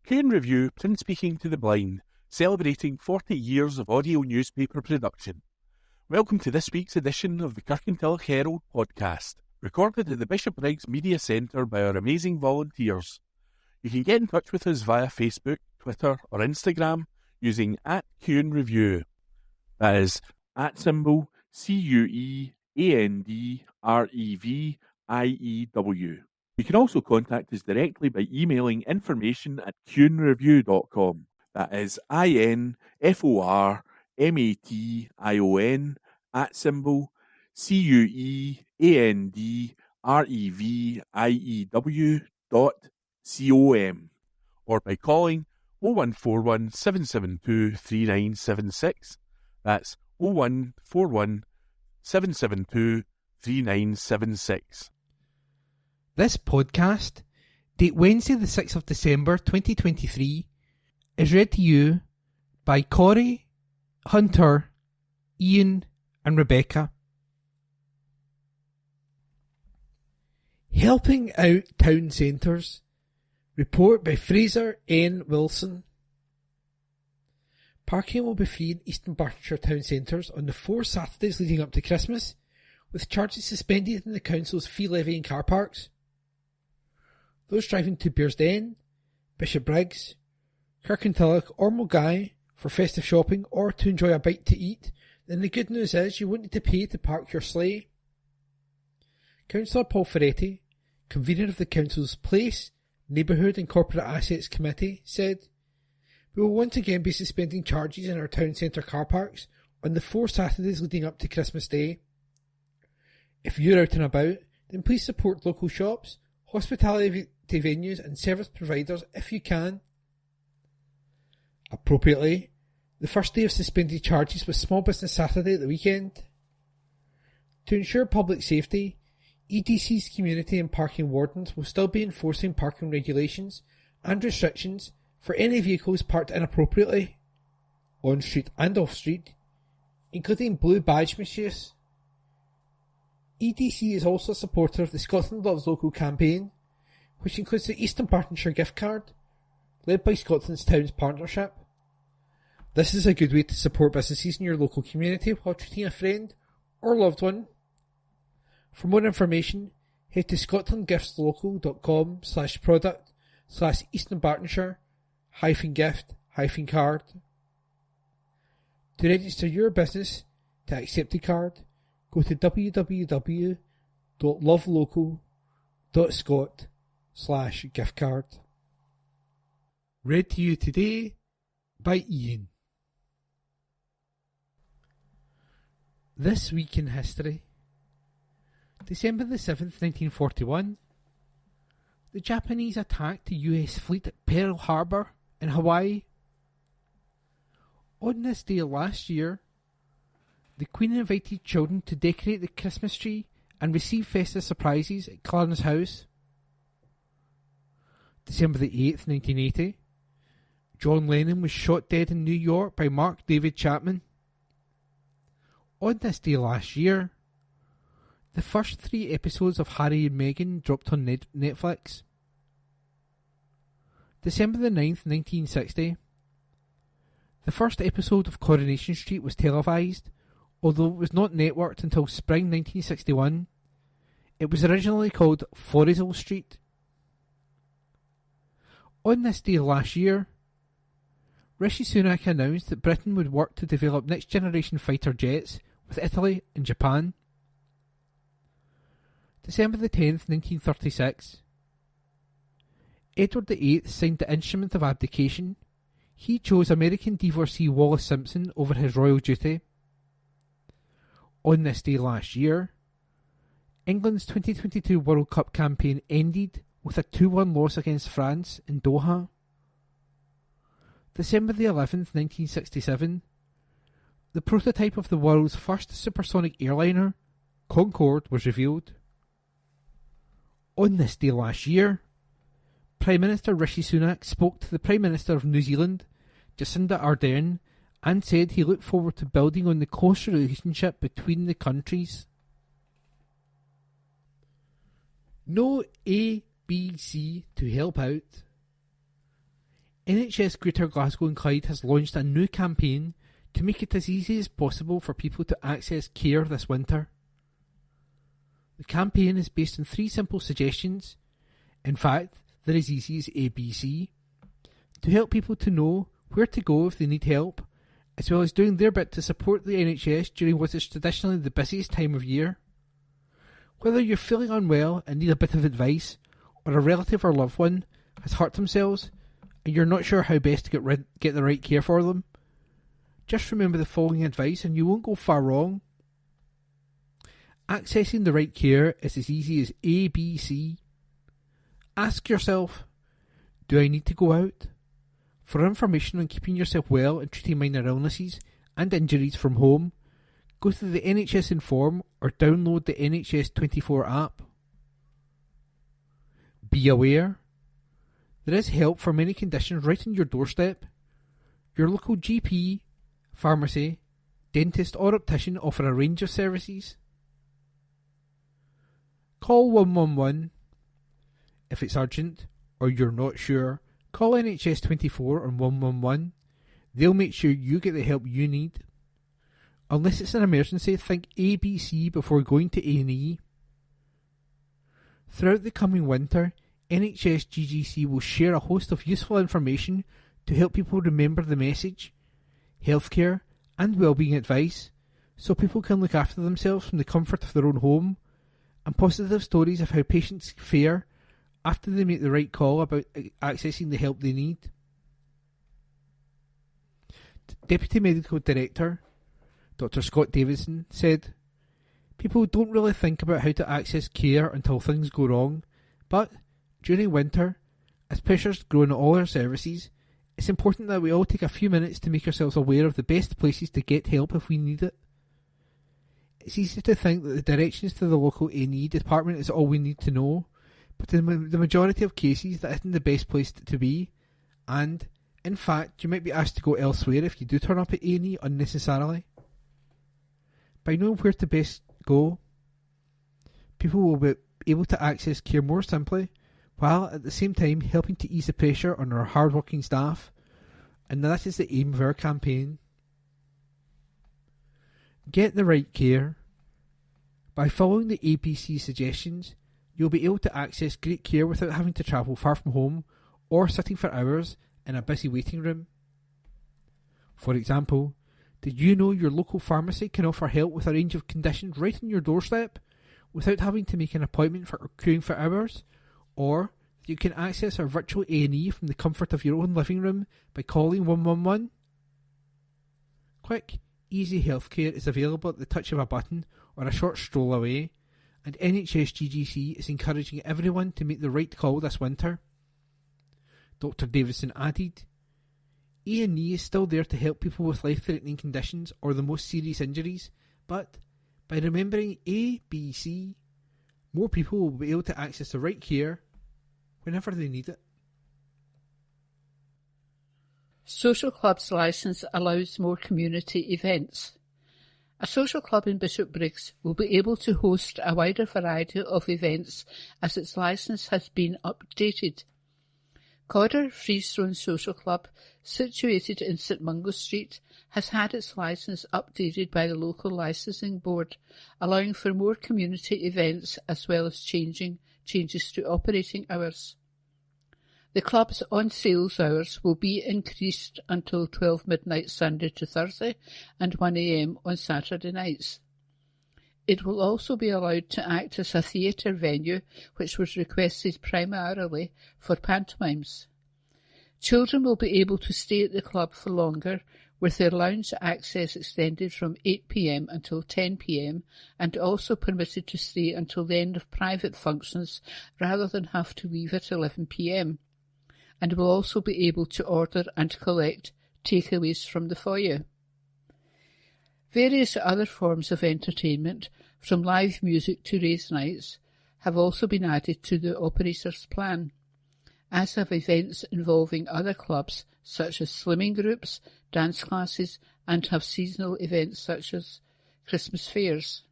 Kane Review, print speaking to the blind, celebrating 40 years of audio newspaper production. Welcome to this week's edition of the Kirkintilloch Herald podcast, recorded at the Bishopbriggs Media Centre by our amazing volunteers. You can get in touch with us via Facebook, Twitter or Instagram using @CueNReview. That is @CueAndReview. You can also contact us directly by emailing information@cuenreview.com. That is INFORMATION @CueAndReview.com, or by calling 0141 772 3976. That's 0141 772 3976. This podcast, date Wednesday the 6th of December 2023, is read to you by Corey, Hunter, Ian and Rebecca. Helping out town centres. Report by Fraser N. Wilson. Parking will be free in Eastern Bartonshire town centres on the 4 Saturdays leading up to Christmas, with charges suspended in the council's fee levy in car parks. Those driving to Bearsden, Bishopbriggs, Kirkintilloch or Mulgai for festive shopping or to enjoy a bite to eat, then the good news is you won't need to pay to park your sleigh. Councillor Paul Ferretti, convener of the council's Place, Neighbourhood and Corporate Assets Committee, said, "We will once again be suspending charges in our town centre car parks on the 4 Saturdays leading up to Christmas Day. If you're out and about, then please support local shops, hospitality venues and service providers if you can." Appropriately, the first day of suspended charges was Small Business Saturday at the weekend. To ensure public safety, EDC's community and parking wardens will still be enforcing parking regulations and restrictions for any vehicles parked inappropriately, on street and off street, including blue badge misuse. EDC is also a supporter of the Scotland Loves Local campaign, which includes the Eastern Bartonshire gift card, led by Scotland's Towns Partnership. This is a good way to support businesses in your local community while treating a friend or loved one. For more information, head to scotlandgiftslocal.com/product/Eastern Bartonshire-gift-card. To register your business to accept a card, go to www.lovelocal.scot/giftcard. Read to you today by Ian. This week in history. December the 7th, 1941. The Japanese attacked the US fleet at Pearl Harbor in Hawaii. On this day last year, the Queen invited children to decorate the Christmas tree and receive festive surprises at Clarence House. December the 8th, 1980. John Lennon was shot dead in New York by Mark David Chapman. On this day last year, the first 3 episodes of Harry and Meghan dropped on Netflix. December the 9th, 1960. The first episode of Coronation Street was televised, although it was not networked until spring 1961. It was originally called Florizel Street. On this day last year, Rishi Sunak announced that Britain would work to develop next-generation fighter jets with Italy and Japan. December the 10th, 1936. Edward VIII signed the Instrument of Abdication. He chose American divorcee Wallace Simpson over his royal duty. On this day last year, England's 2022 World Cup campaign ended with a 2-1 loss against France in Doha. December the 11th, 1967. The prototype of the world's first supersonic airliner, Concorde, was revealed. On this day last year, Prime Minister Rishi Sunak spoke to the Prime Minister of New Zealand, Jacinda Ardern, and said he looked forward to building on the close relationship between the countries. No ABC to help out. NHS Greater Glasgow and Clyde has launched a new campaign to make it as easy as possible for people to access care this winter. The campaign is based on 3 simple suggestions. In fact, they're as easy as ABC, to help people to know where to go if they need help, as well as doing their bit to support the NHS during what is traditionally the busiest time of year. Whether you're feeling unwell and need a bit of advice, or a relative or loved one has hurt themselves and you're not sure how best to get the right care for them, just remember the following advice and you won't go far wrong. Accessing the right care is as easy as ABC. Ask yourself, do I need to go out? For information on keeping yourself well and treating minor illnesses and injuries from home, go to the NHS Inform or download the NHS 24 app. Be aware, there is help for many conditions right on your doorstep. Your local GP, pharmacy, dentist or optician offer a range of services. Call 111. If it's urgent or you're not sure, call NHS 24 on 111. They'll make sure you get the help you need. Unless it's an emergency, think ABC before going to A&E. Throughout the coming winter, NHS GGC will share a host of useful information to help people remember the message, healthcare and wellbeing advice, so people can look after themselves from the comfort of their own home, and positive stories of how patients fare after they make the right call about accessing the help they need. Deputy Medical Director Dr. Scott Davison said, "People don't really think about how to access care until things go wrong, but during winter, as pressures grow in all our services, it's important that we all take a few minutes to make ourselves aware of the best places to get help if we need it. It's easy to think that the directions to the local A&E department is all we need to know, but in the majority of cases that isn't the best place to be, and, in fact, you might be asked to go elsewhere if you do turn up at A&E unnecessarily. By knowing where to best go, people will be able to access care more simply, while at the same time helping to ease the pressure on our hard-working staff, and that is the aim of our campaign. Get the right care. By following the APC suggestions, you'll be able to access great care without having to travel far from home or sitting for hours in a busy waiting room. For example, did you know your local pharmacy can offer help with a range of conditions right on your doorstep without having to make an appointment for queuing for hours? Or you can access our virtual A&E from the comfort of your own living room by calling 111? Quick, easy healthcare is available at the touch of a button or a short stroll away, and NHS GGC is encouraging everyone to make the right call this winter. Dr. Davison added, A&E is still there to help people with life-threatening conditions or the most serious injuries, but by remembering ABC, more people will be able to access the right care whenever they need it. Social Club's licence allows more community events. A social club in Bishopbriggs will be able to host a wider variety of events as its licence has been updated. Cawdor Freestone Social Club, situated in St Mungo Street, has had its licence updated by the local licensing board, allowing for more community events as well as changes to operating hours. The club's on-sales hours will be increased until 12 midnight Sunday to Thursday and 1 a.m. on Saturday nights. It will also be allowed to act as a theatre venue, which was requested primarily for pantomimes. Children will be able to stay at the club for longer, with their lounge access extended from 8 p.m. until 10 p.m, and also permitted to stay until the end of private functions rather than have to leave at 11 p.m, and will also be able to order and collect takeaways from the foyer. Various other forms of entertainment, from live music to race nights, have also been added to the operator's plan, as have events involving other clubs such as swimming groups, dance classes, and have seasonal events such as Christmas fairs.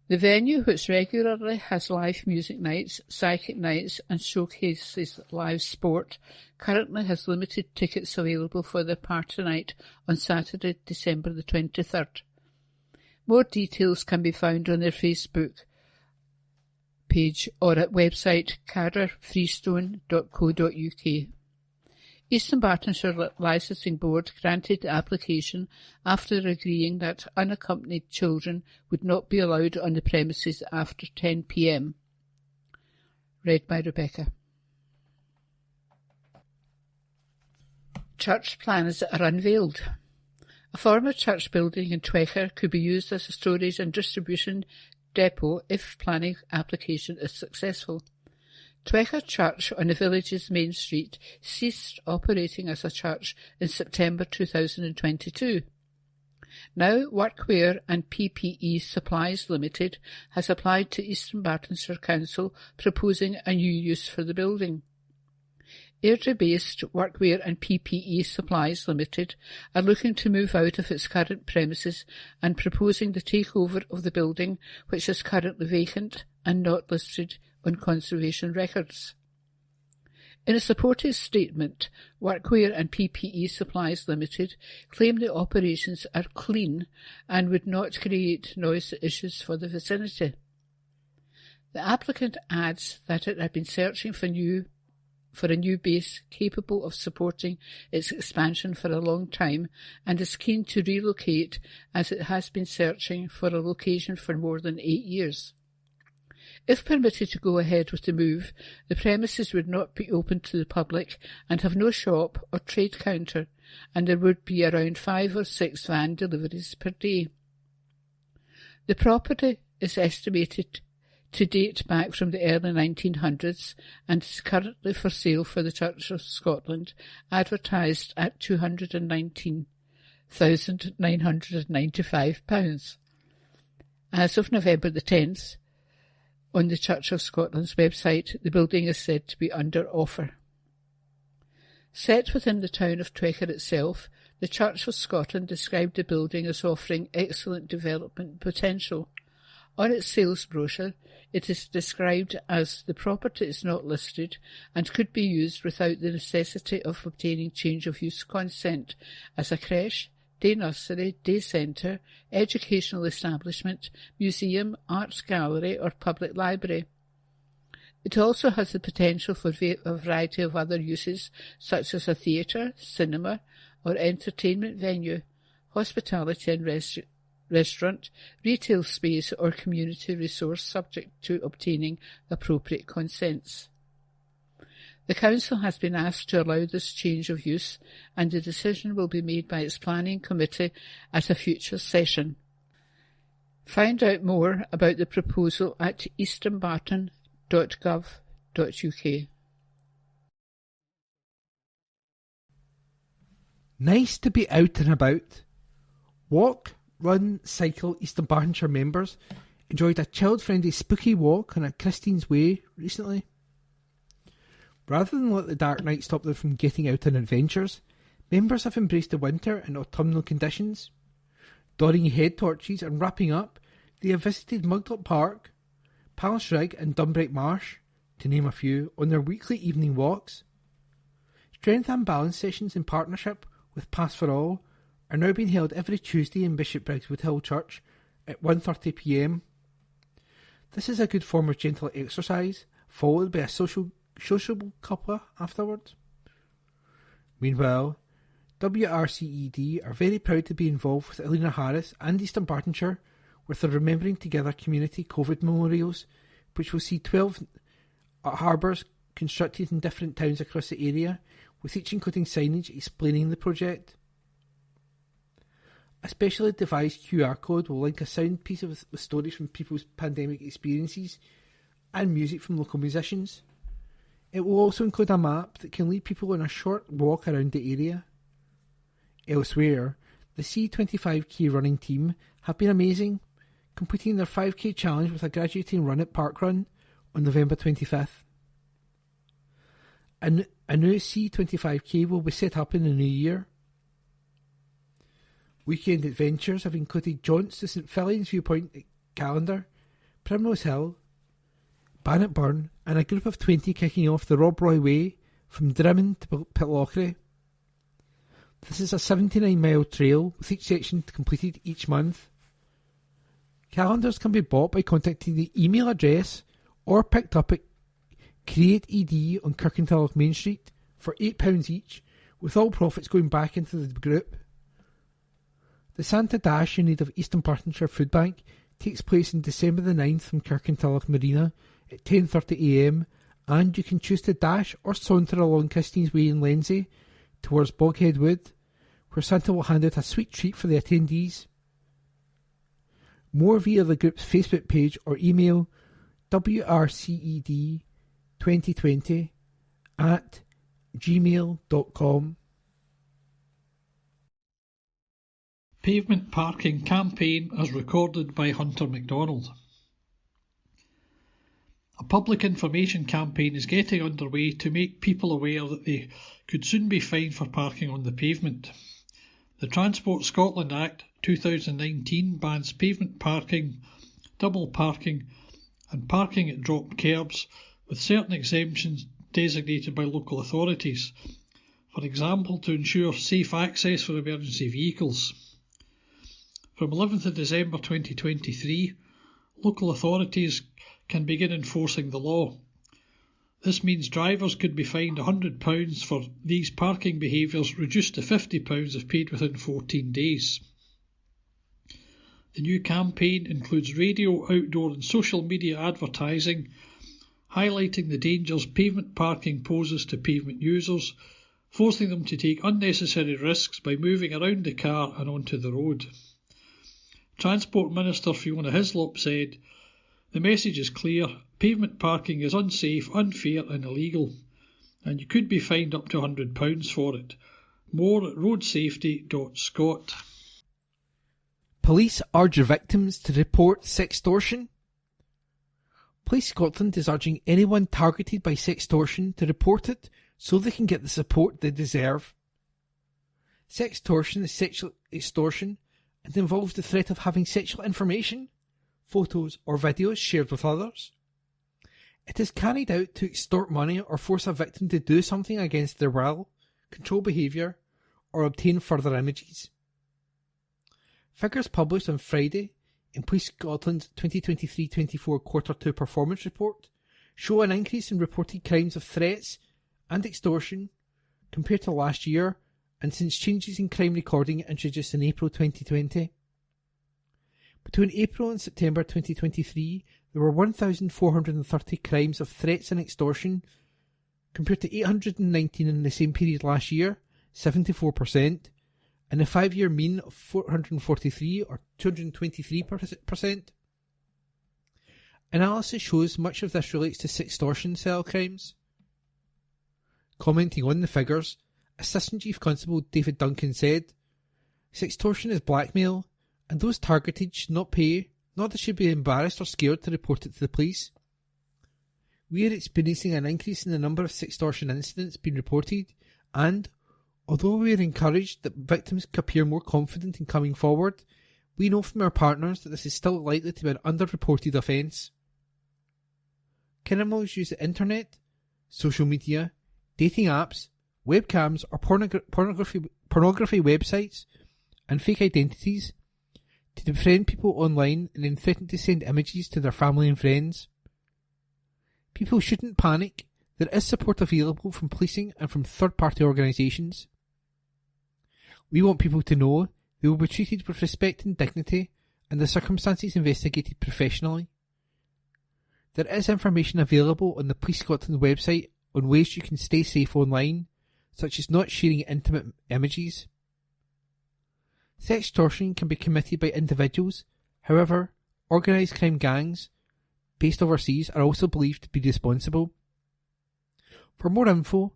The venue, which regularly has live music nights, psychic nights and showcases live sport, currently has limited tickets available for the party night on Saturday, December the 23rd. More details can be found on their Facebook page or at website carrerfreestone.co.uk. Eastern Bartonshire Licensing Board granted the application after agreeing that unaccompanied children would not be allowed on the premises after 10 p.m. Read by Rebecca. Church plans are unveiled. A former church building in Twecker could be used as a storage and distribution depot if planning application is successful. Twecker Church on the village's main street ceased operating as a church in September 2022. Now Workwear and PPE Supplies Limited has applied to Eastern Bartonshire Council proposing a new use for the building. Airdrie-based Workwear and PPE Supplies Limited are looking to move out of its current premises and proposing the takeover of the building, which is currently vacant and not listed on conservation records. In a supporting statement, Workwear and PPE Supplies Limited claim the operations are clean and would not create noise issues for the vicinity. The applicant adds that it had been searching for a new base capable of supporting its expansion for a long time and is keen to relocate as it has been searching for a location for more than 8 years. If permitted to go ahead with the move, the premises would not be open to the public and have no shop or trade counter, and there would be around 5 or 6 van deliveries per day. The property is estimated to date back from the early 1900s and is currently for sale for the Church of Scotland, advertised at £219,995. As of November the 10th, on the Church of Scotland's website, the building is said to be under offer. Set within the town of Twecker itself, the Church of Scotland described the building as offering excellent development potential. On its sales brochure, it is described as the property is not listed and could be used without the necessity of obtaining change of use consent as a creche, day nursery, day centre, educational establishment, museum, arts gallery or public library. It also has the potential for a variety of other uses such as a theatre, cinema or entertainment venue, hospitality and restaurant, retail space or community resource subject to obtaining appropriate consents. The Council has been asked to allow this change of use and the decision will be made by its planning committee at a future session. Find out more about the proposal at easternbarton.gov.uk. Nice to be out and about. Walk, Run, Cycle Eastern Bartonshire members enjoyed a child-friendly spooky walk on a Christine's Way recently. Rather than let the dark night stop them from getting out on adventures, members have embraced the winter and autumnal conditions. Donning head torches and wrapping up, they have visited Mugdott Park, Palace Rig and Dunbrake Marsh, to name a few, on their weekly evening walks. Strength and balance sessions in partnership with Pass for All are now being held every Tuesday in Bishopbriggs Hill Church at 1:30 p.m. This is a good form of gentle exercise, followed by a sociable cuppa afterwards. Meanwhile, WRCED are very proud to be involved with Elena Harris and Eastern Bartonshire with the Remembering Together community COVID memorials, which will see 12 harbours constructed in different towns across the area, with each including signage explaining the project. A specially devised QR code will link a sound piece with stories from people's pandemic experiences and music from local musicians. It will also include a map that can lead people on a short walk around the area. Elsewhere, the C25k running team have been amazing, completing their 5k challenge with a graduating run at Parkrun on November 25th. A new C25k will be set up in the new year. Weekend adventures have included jaunts to St Fillian's Viewpoint calendar, Primrose Hill, Bannockburn, and a group of 20 kicking off the Rob Roy Way from Drimmen to Pitlochry. This is a 79-mile trail with each section completed each month. Calendars can be bought by contacting the email address or picked up at Create ED on Kirkintilloch Main Street for £8 each, with all profits going back into the group. The Santa Dash in need of Eastern Bartonshire Food Bank takes place on December the 9th from Kirkintilloch Marina at 10:30am, and you can choose to dash or saunter along Kistine's Way in Lenzie towards Boghead Wood, where Santa will hand out a sweet treat for the attendees. More via the group's Facebook page or email wrced2020@gmail.com. Pavement parking campaign as recorded by Hunter MacDonald. A public information campaign is getting underway to make people aware that they could soon be fined for parking on the pavement. The Transport Scotland Act 2019 bans pavement parking, double parking and parking at dropped curbs, with certain exemptions designated by local authorities, for example to ensure safe access for emergency vehicles. From 11th of December 2023, local authorities can begin enforcing the law. This means drivers could be fined £100 for these parking behaviours, reduced to £50 if paid within 14 days. The new campaign includes radio, outdoor and social media advertising, highlighting the dangers pavement parking poses to pavement users, forcing them to take unnecessary risks by moving around the car and onto the road. Transport Minister Fiona Hislop said, "The message is clear, pavement parking is unsafe, unfair and illegal, and you could be fined up to £100 for it. More at roadsafety.scot." Police urge victims to report sextortion. Police Scotland is urging anyone targeted by sextortion to report it so they can get the support they deserve. Sextortion is sexual extortion and involves the threat of having sexual information, photos or videos shared with others. It is carried out to extort money or force a victim to do something against their will, control behaviour, or obtain further images. Figures published on Friday in Police Scotland's 2023-24 Quarter 2 Performance Report show an increase in reported crimes of threats and extortion compared to last year and since changes in crime recording introduced in April 2020. Between April and September 2023, there were 1,430 crimes of threats and extortion, compared to 819 in the same period last year, 74%, and a 5-year mean of 443 or 223%. Analysis shows much of this relates to sextortion cell crimes. Commenting on the figures, Assistant Chief Constable David Duncan said, "Sextortion is blackmail, and those targeted should not pay, nor they should be embarrassed or scared to report it to the police. We are experiencing an increase in the number of sextortion incidents being reported, and, although we are encouraged that victims appear more confident in coming forward, we know from our partners that this is still likely to be an underreported offence. Criminals use the internet, social media, dating apps, webcams or pornography websites and fake identities to befriend people online and then threaten to send images to their family and friends. People shouldn't panic. There is support available from policing and from third-party organisations. We want people to know they will be treated with respect and dignity and the circumstances investigated professionally. There is information available on the Police Scotland website on ways you can stay safe online, such as not sharing intimate images. Sextortion can be committed by individuals. However, organised crime gangs based overseas are also believed to be responsible. For more info,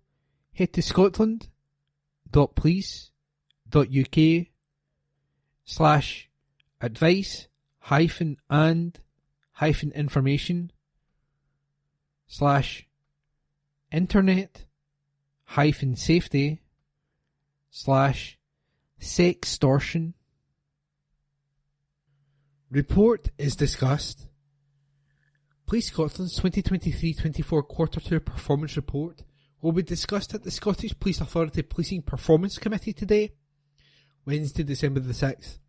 head to scotland.police.uk/advice-information/internet-safety/sextortion. Report is discussed. Police Scotland's 2023-24 Quarter 2 Performance Report will be discussed at the Scottish Police Authority Policing Performance Committee today, Wednesday, December the 6th.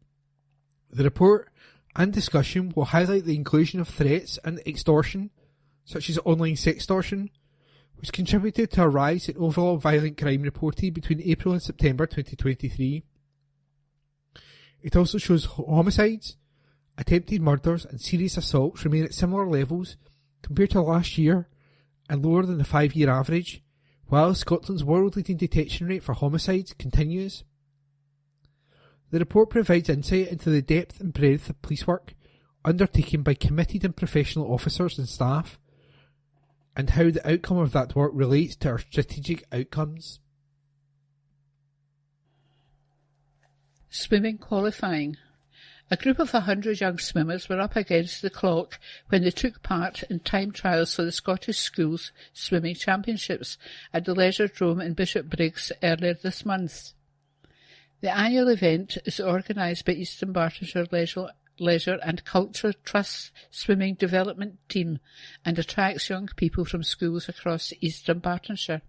The report and discussion will highlight the inclusion of threats and extortion, such as online sextortion, which contributed to a rise in overall violent crime reported between April and September 2023. It also shows homicides, attempted murders and serious assaults remain at similar levels compared to last year and lower than the 5-year average, while Scotland's world-leading detection rate for homicides continues. The report provides insight into the depth and breadth of police work undertaken by committed and professional officers and staff, and how the outcome of that work relates to our strategic outcomes. Swimming qualifying. A group of 100 young swimmers were up against the clock when they took part in time trials for the Scottish Schools Swimming Championships at the Leisure Dome in Bishopbriggs earlier this month. The annual event is organised by Eastern Bartonshire Leisure and Culture Trust's Swimming Development Team and attracts young people from schools across Eastern Bartonshire.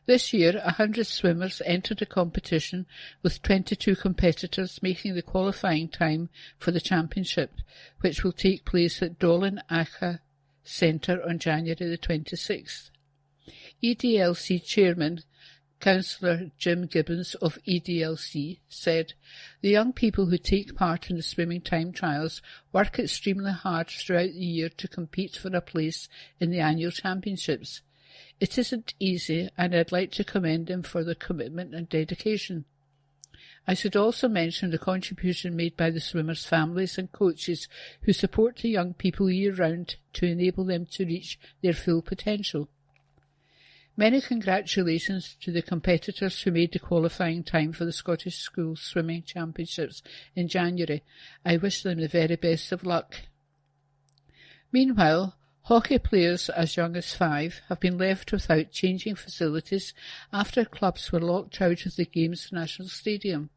This year, 100 swimmers entered the competition, with 22 competitors making the qualifying time for the championship, which will take place at Dolan Acha Centre on January the 26th. EDLC Chairman, Councillor Jim Gibbons of EDLC, said, "The young people who take part in the swimming time trials work extremely hard throughout the year to compete for a place in the annual championships. It isn't easy, and I'd like to commend them for their commitment and dedication. I should also mention the contribution made by the swimmers' families and coaches who support the young people year-round to enable them to reach their full potential. Many congratulations to the competitors who made the qualifying time for the Scottish Schools Swimming Championships in January. I wish them the very best of luck." Meanwhile, hockey players as young as 5 have been left without changing facilities after clubs were locked out of the game's national stadium.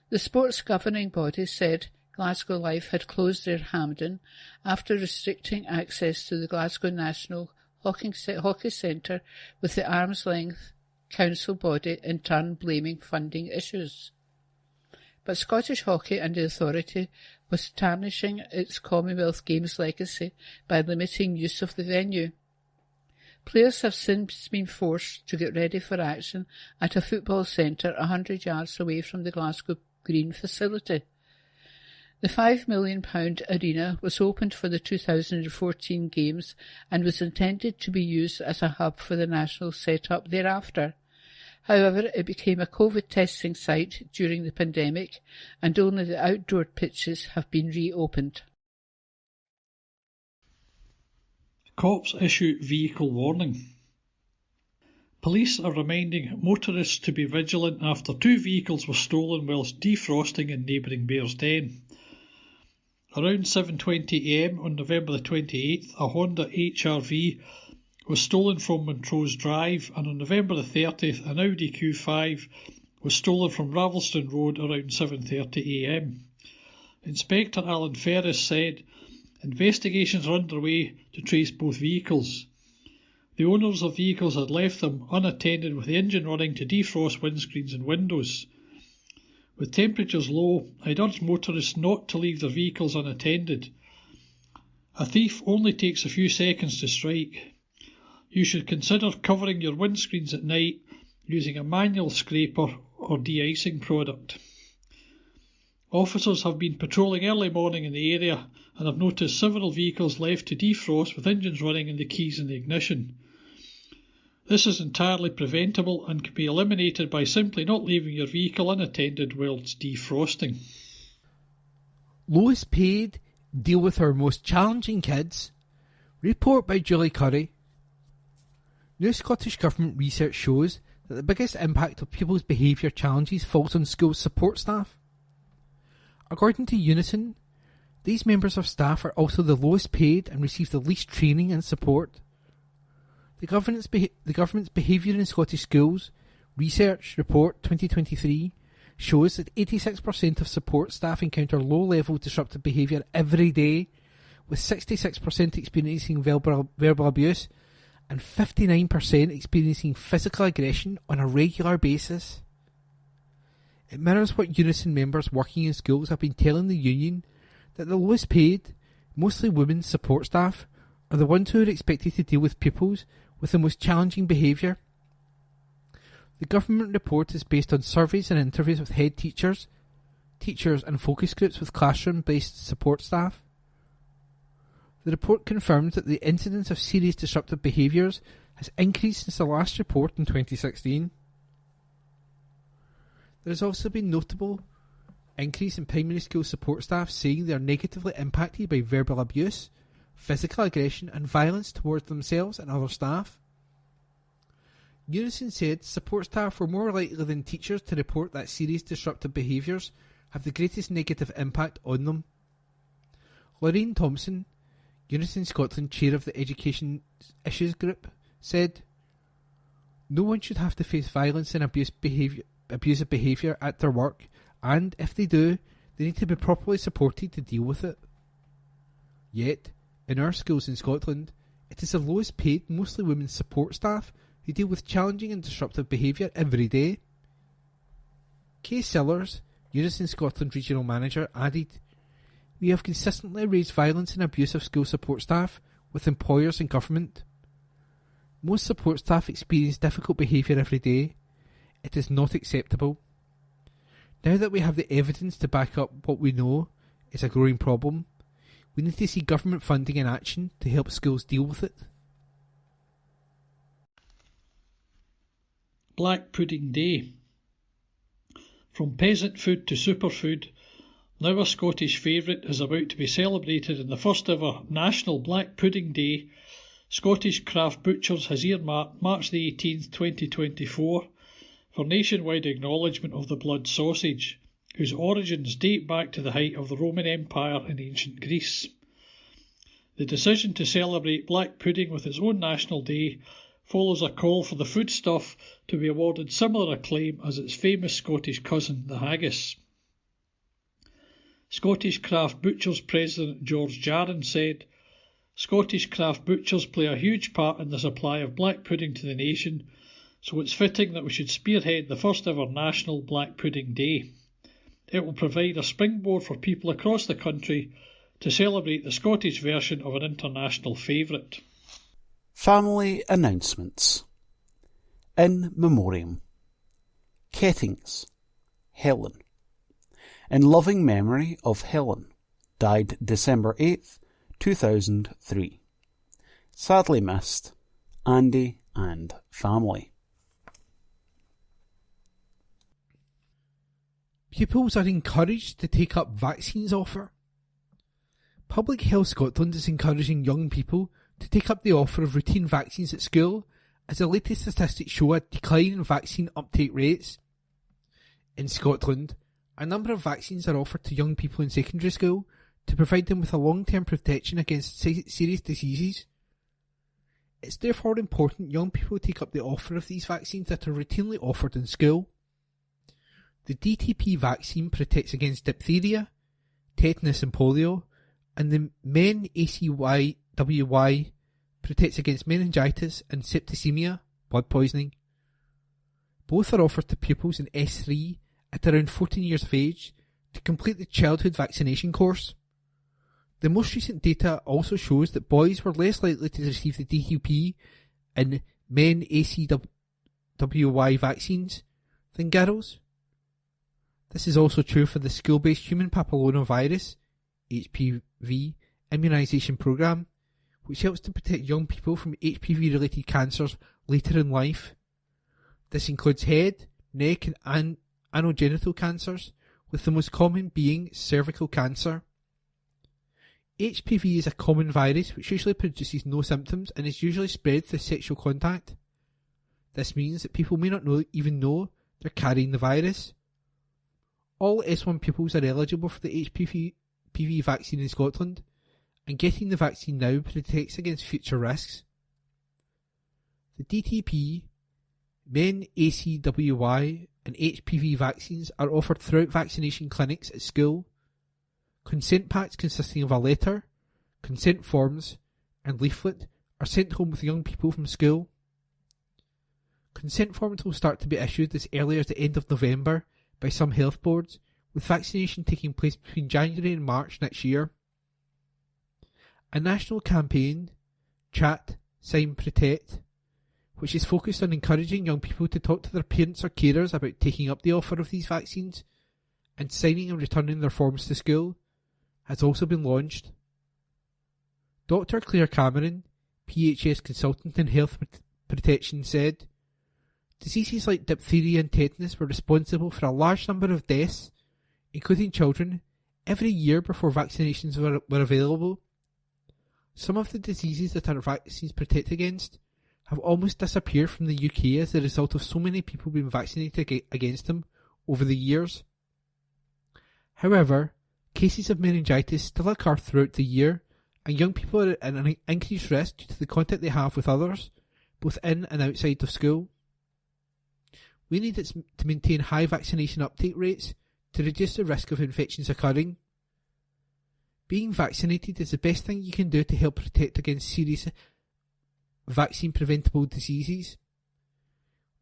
The sports governing body said Glasgow Life had closed their Hampden after restricting access to the Glasgow National Hockey Centre, with the arm's length council body in turn blaming funding issues. But Scottish Hockey and the authority was tarnishing its Commonwealth Games legacy by limiting use of the venue. Players have since been forced to get ready for action at a football centre 100 yards away from the Glasgow Green facility. The £5 million arena was opened for the 2014 Games and was intended to be used as a hub for the national set-up thereafter. However, it became a COVID testing site during the pandemic, and only the outdoor pitches have been reopened. Cops issue vehicle warning. Police are reminding motorists to be vigilant after 2 vehicles were stolen whilst defrosting in neighbouring Bearsden. Around 7:20am on November the 28th, a Honda HR-V was stolen from Montrose Drive, and on November the 30th, an Audi Q5 was stolen from Ravelston Road around 7:30am. Inspector Alan Ferris said investigations are underway to trace both vehicles. The owners of vehicles had left them unattended with the engine running to defrost windscreens and windows. With temperatures low, I'd urge motorists not to leave their vehicles unattended. A thief only takes a few seconds to strike. You should consider covering your windscreens at night using a manual scraper or de-icing product. Officers have been patrolling early morning in the area and have noticed several vehicles left to defrost with engines running and the keys in the ignition. This is entirely preventable and can be eliminated by simply not leaving your vehicle unattended whilst defrosting. Lowest paid deal with our most challenging kids. Report by Julie Curry. New Scottish Government research shows that the biggest impact of pupils' behaviour challenges falls on school support staff. According to Unison, these members of staff are also the lowest paid and receive the least training and support. The government's Behaviour in Scottish Schools Research Report 2023 shows that 86% of support staff encounter low-level disruptive behaviour every day, with 66% experiencing verbal abuse and 59% experiencing physical aggression on a regular basis. It mirrors what Unison members working in schools have been telling the union, that the lowest paid, mostly women support staff, are the ones who are expected to deal with pupils with the most challenging behaviour. The government report is based on surveys and interviews with head teachers and focus groups with classroom-based support staff. The report confirms that the incidence of serious disruptive behaviours has increased since the last report in 2016. There has also been notable increase in primary school support staff saying they are negatively impacted by verbal abuse, physical aggression and violence towards themselves and other staff. Unison said support staff were more likely than teachers to report that serious disruptive behaviours have the greatest negative impact on them. Lorraine Thompson, Unison Scotland chair of the Education Issues Group, said, "No one should have to face violence and abusive behaviour at their work, and if they do, they need to be properly supported to deal with it. Yet, in our schools in Scotland, it is the lowest paid, mostly women support staff who deal with challenging and disruptive behaviour every day." Kay Sillers, Unison Scotland Regional Manager, added, "We have consistently raised violence and abuse of school support staff with employers and government. Most support staff experience difficult behaviour every day. It is not acceptable. Now that we have the evidence to back up what we know is a growing problem, we need to see government funding and action to help schools deal with it." Black Pudding Day. From peasant food to superfood, now a Scottish favourite is about to be celebrated in the first ever National Black Pudding Day. Scottish Craft Butchers has earmarked March the 18th, 2024 for nationwide acknowledgement of the blood sausage, whose origins date back to the height of the Roman Empire in ancient Greece. The decision to celebrate black pudding with its own national day follows a call for the foodstuff to be awarded similar acclaim as its famous Scottish cousin, the haggis. Scottish Craft Butchers President George Jarron said, "Scottish craft butchers play a huge part in the supply of black pudding to the nation, so it's fitting that we should spearhead the first ever National Black Pudding Day. It will provide a springboard for people across the country to celebrate the Scottish version of an international favourite." Family announcements. In Memoriam. Kettings, Helen. In loving memory of Helen, died December 8th, 2003. Sadly missed, Andy and family. Pupils are encouraged to take up vaccines offer. Public Health Scotland is encouraging young people to take up the offer of routine vaccines at school, as the latest statistics show a decline in vaccine uptake rates. In Scotland, a number of vaccines are offered to young people in secondary school to provide them with a long-term protection against serious diseases. It's therefore important young people take up the offer of these vaccines that are routinely offered in school. The DTP vaccine protects against diphtheria, tetanus and polio, and the MEN ACWY protects against meningitis and septicemia, blood poisoning. Both are offered to pupils in S3 at around 14 years of age to complete the childhood vaccination course. The most recent data also shows that boys were less likely to receive the DTP and MEN ACWY vaccines than girls. This is also true for the school-based human papillomavirus (HPV) immunisation programme, which helps to protect young people from HPV-related cancers later in life. This includes head, neck and anogenital cancers, with the most common being cervical cancer. HPV is a common virus which usually produces no symptoms and is usually spread through sexual contact. This means that people may not even know they're carrying the virus. All S1 pupils are eligible for the HPV vaccine in Scotland, and getting the vaccine now protects against future risks. The DTP, MEN ACWY and HPV vaccines are offered throughout vaccination clinics at school. Consent packs consisting of a letter, consent forms, and leaflet are sent home with young people from school. Consent forms will start to be issued as early as the end of November by some health boards, with vaccination taking place between January and March next year. A national campaign, Chat, Sign, Protect, which is focused on encouraging young people to talk to their parents or carers about taking up the offer of these vaccines and signing and returning their forms to school, has also been launched. Dr. Claire Cameron, PHS consultant in health protection, said, "Diseases like diphtheria and tetanus were responsible for a large number of deaths, including children, every year before vaccinations were available. Some of the diseases that our vaccines protect against have almost disappeared from the UK as a result of so many people being vaccinated against them over the years. However, cases of meningitis still occur throughout the year, and young people are at an increased risk due to the contact they have with others, both in and outside of school. We need to maintain high vaccination uptake rates to reduce the risk of infections occurring. Being vaccinated is the best thing you can do to help protect against serious vaccine-preventable diseases.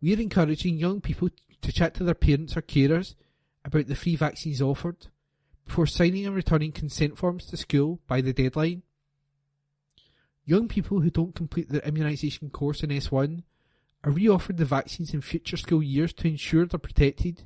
We are encouraging young people to chat to their parents or carers about the free vaccines offered before signing and returning consent forms to school by the deadline. Young people who don't complete their immunisation course in S1 are re-offered the vaccines in future school years to ensure they're protected.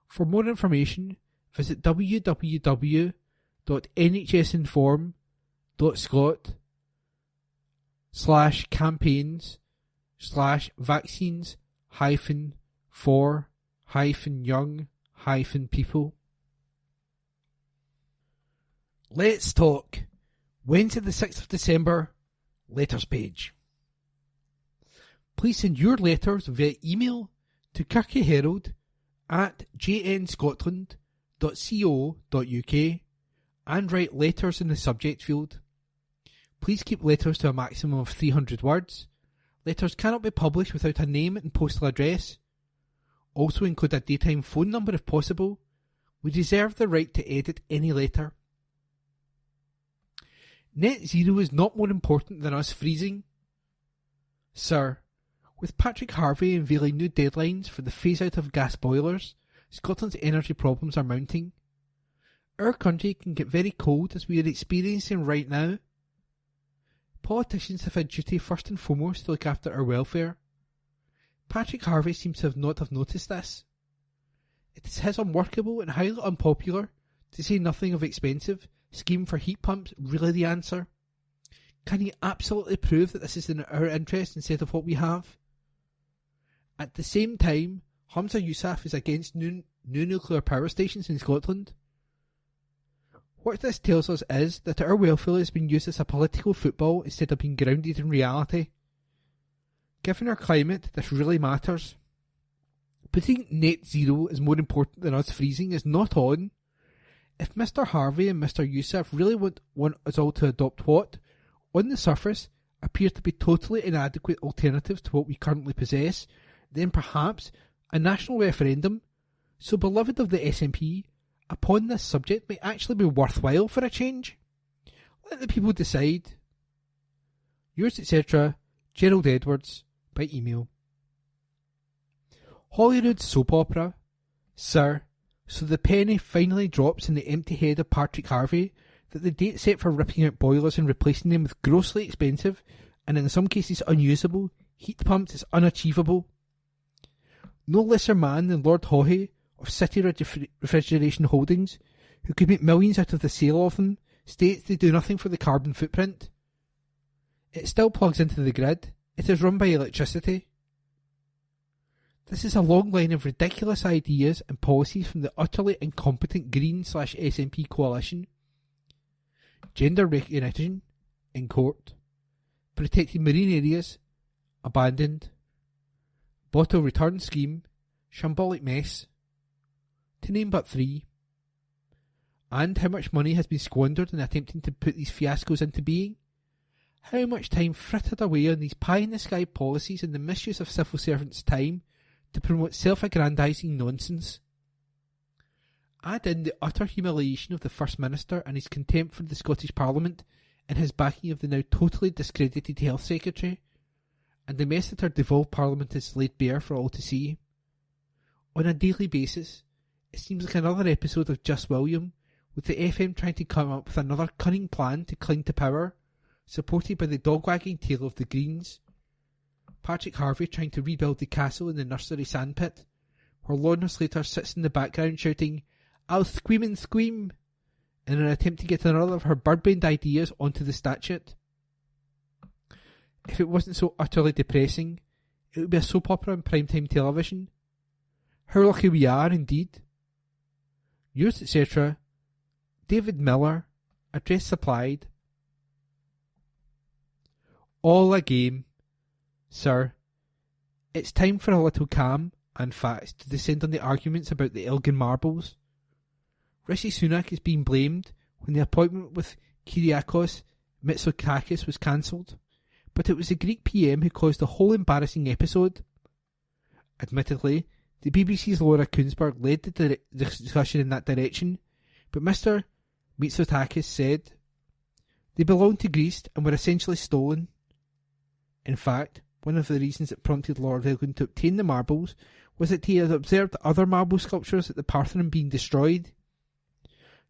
For more information, visit www.nhs.scot/campaigns/vaccines-for-young-people. Let's talk. Wednesday the 6th of December, letters page. Please send your letters via email to kirkyherald@jnscotland.co.uk and write letters in the subject field. Please keep letters to a maximum of 300 words. Letters cannot be published without a name and postal address. Also include a daytime phone number if possible. We reserve the right to edit any letter. Net zero is not more important than us freezing. Sir, with Patrick Harvey unveiling new deadlines for the phase-out of gas boilers, Scotland's energy problems are mounting. Our country can get very cold, as we are experiencing right now. Politicians have a duty first and foremost to look after our welfare. Patrick Harvey seems to not have noticed this. It is his unworkable and highly unpopular, to say nothing of expensive, scheme for heat pumps really the answer? Can he absolutely prove that this is in our interest instead of what we have? At the same time, Humza Yousaf is against new nuclear power stations in Scotland. What this tells us is that our welfare is being used as a political football instead of being grounded in reality. Given our climate, this really matters. Putting net zero is more important than us freezing is not on. If Mr. Harvey and Mr. Yousaf really want us all to adopt what, on the surface, appear to be totally inadequate alternatives to what we currently possess, then perhaps a national referendum, so beloved of the SNP, upon this subject may actually be worthwhile for a change. Let the people decide. Yours, etc., Gerald Edwards, by email. Holyrood soap opera. Sir, so the penny finally drops in the empty head of Patrick Harvey that the date set for ripping out boilers and replacing them with grossly expensive, and in some cases unusable, heat pumps is unachievable. No lesser man than Lord Haughey of City Refrigeration Holdings, who could make millions out of the sale of them, states they do nothing for the carbon footprint. It still plugs into the grid. It is run by electricity. This is a long line of ridiculous ideas and policies from the utterly incompetent Green/SNP coalition. Gender recognition in court. Protected marine areas abandoned. Bottle return scheme, shambolic mess, to name but three. And how much money has been squandered in attempting to put these fiascos into being? How much time frittered away on these pie-in-the-sky policies and the misuse of civil servants' time to promote self-aggrandising nonsense? Add in the utter humiliation of the First Minister and his contempt for the Scottish Parliament and his backing of the now totally discredited Health Secretary, and the mess that our devolved Parliament has laid bare for all to see. On a daily basis, it seems like another episode of Just William, with the FM trying to come up with another cunning plan to cling to power, supported by the dog-wagging tail of the Greens. Patrick Harvey trying to rebuild the castle in the nursery sandpit, where Lorna Slater sits in the background shouting, "I'll scream and scream," in an attempt to get another of her bird-brained ideas onto the statute. If it wasn't so utterly depressing, it would be a soap opera on primetime television. How lucky we are, indeed. Yours, etc., David Miller, address supplied. All a game. Sir, it's time for a little calm and facts to descend on the arguments about the Elgin marbles. Rishi Sunak is being blamed when the appointment with Kyriakos Mitsotakis was cancelled, but it was the Greek PM who caused the whole embarrassing episode. Admittedly, the BBC's Laura Kuenssberg led the discussion in that direction, but Mr. Mitsotakis said they belonged to Greece and were essentially stolen. In fact, one of the reasons that prompted Lord Elgin to obtain the marbles was that he had observed other marble sculptures at the Parthenon being destroyed.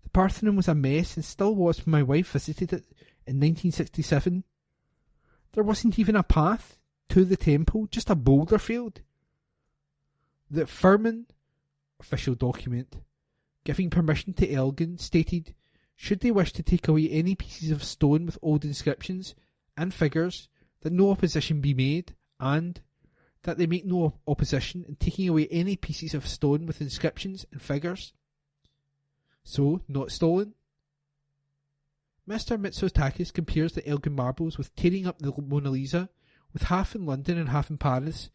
The Parthenon was a mess and still was when my wife visited it in 1967. There wasn't even a path to the temple, just a boulder field. The Firmin official document giving permission to Elgin stated, should they wish to take away any pieces of stone with old inscriptions and figures, that no opposition be made, and that they make no opposition in taking away any pieces of stone with inscriptions and figures. So, not stolen. Mr. Mitsotakis compares the Elgin marbles with tearing up the Mona Lisa, with half in London and half in Paris,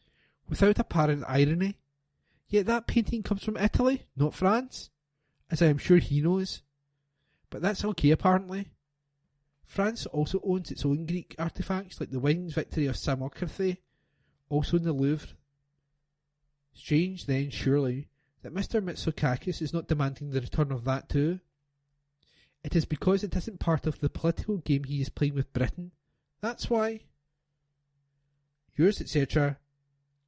without apparent irony. Yet that painting comes from Italy, not France, as I am sure he knows. But that's okay apparently. France also owns its own Greek artefacts like the Winged Victory of Samothrace, also in the Louvre. Strange then, surely, that Mr. Mitsotakis is not demanding the return of that too. It is because it isn't part of the political game he is playing with Britain. That's why. Yours, etc.,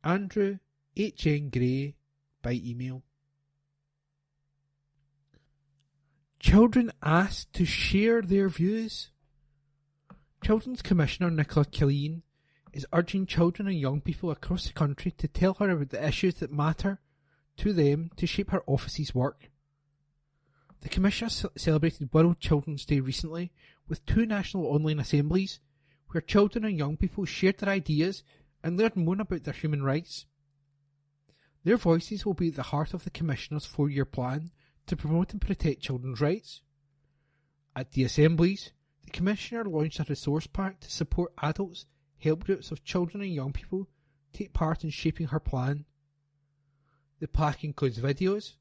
Andrew H.N. Gray, by email. Children asked to share their views. Children's Commissioner Nicola Killeen is urging children and young people across the country to tell her about the issues that matter to them to shape her office's work. The Commissioner celebrated World Children's Day recently with 2 national online assemblies where children and young people shared their ideas and learned more about their human rights. Their voices will be at the heart of the Commissioner's 4-year plan to promote and protect children's rights. At the assemblies, the Commissioner launched a resource pack to support adults, help groups of children and young people take part in shaping her plan. The pack includes videos,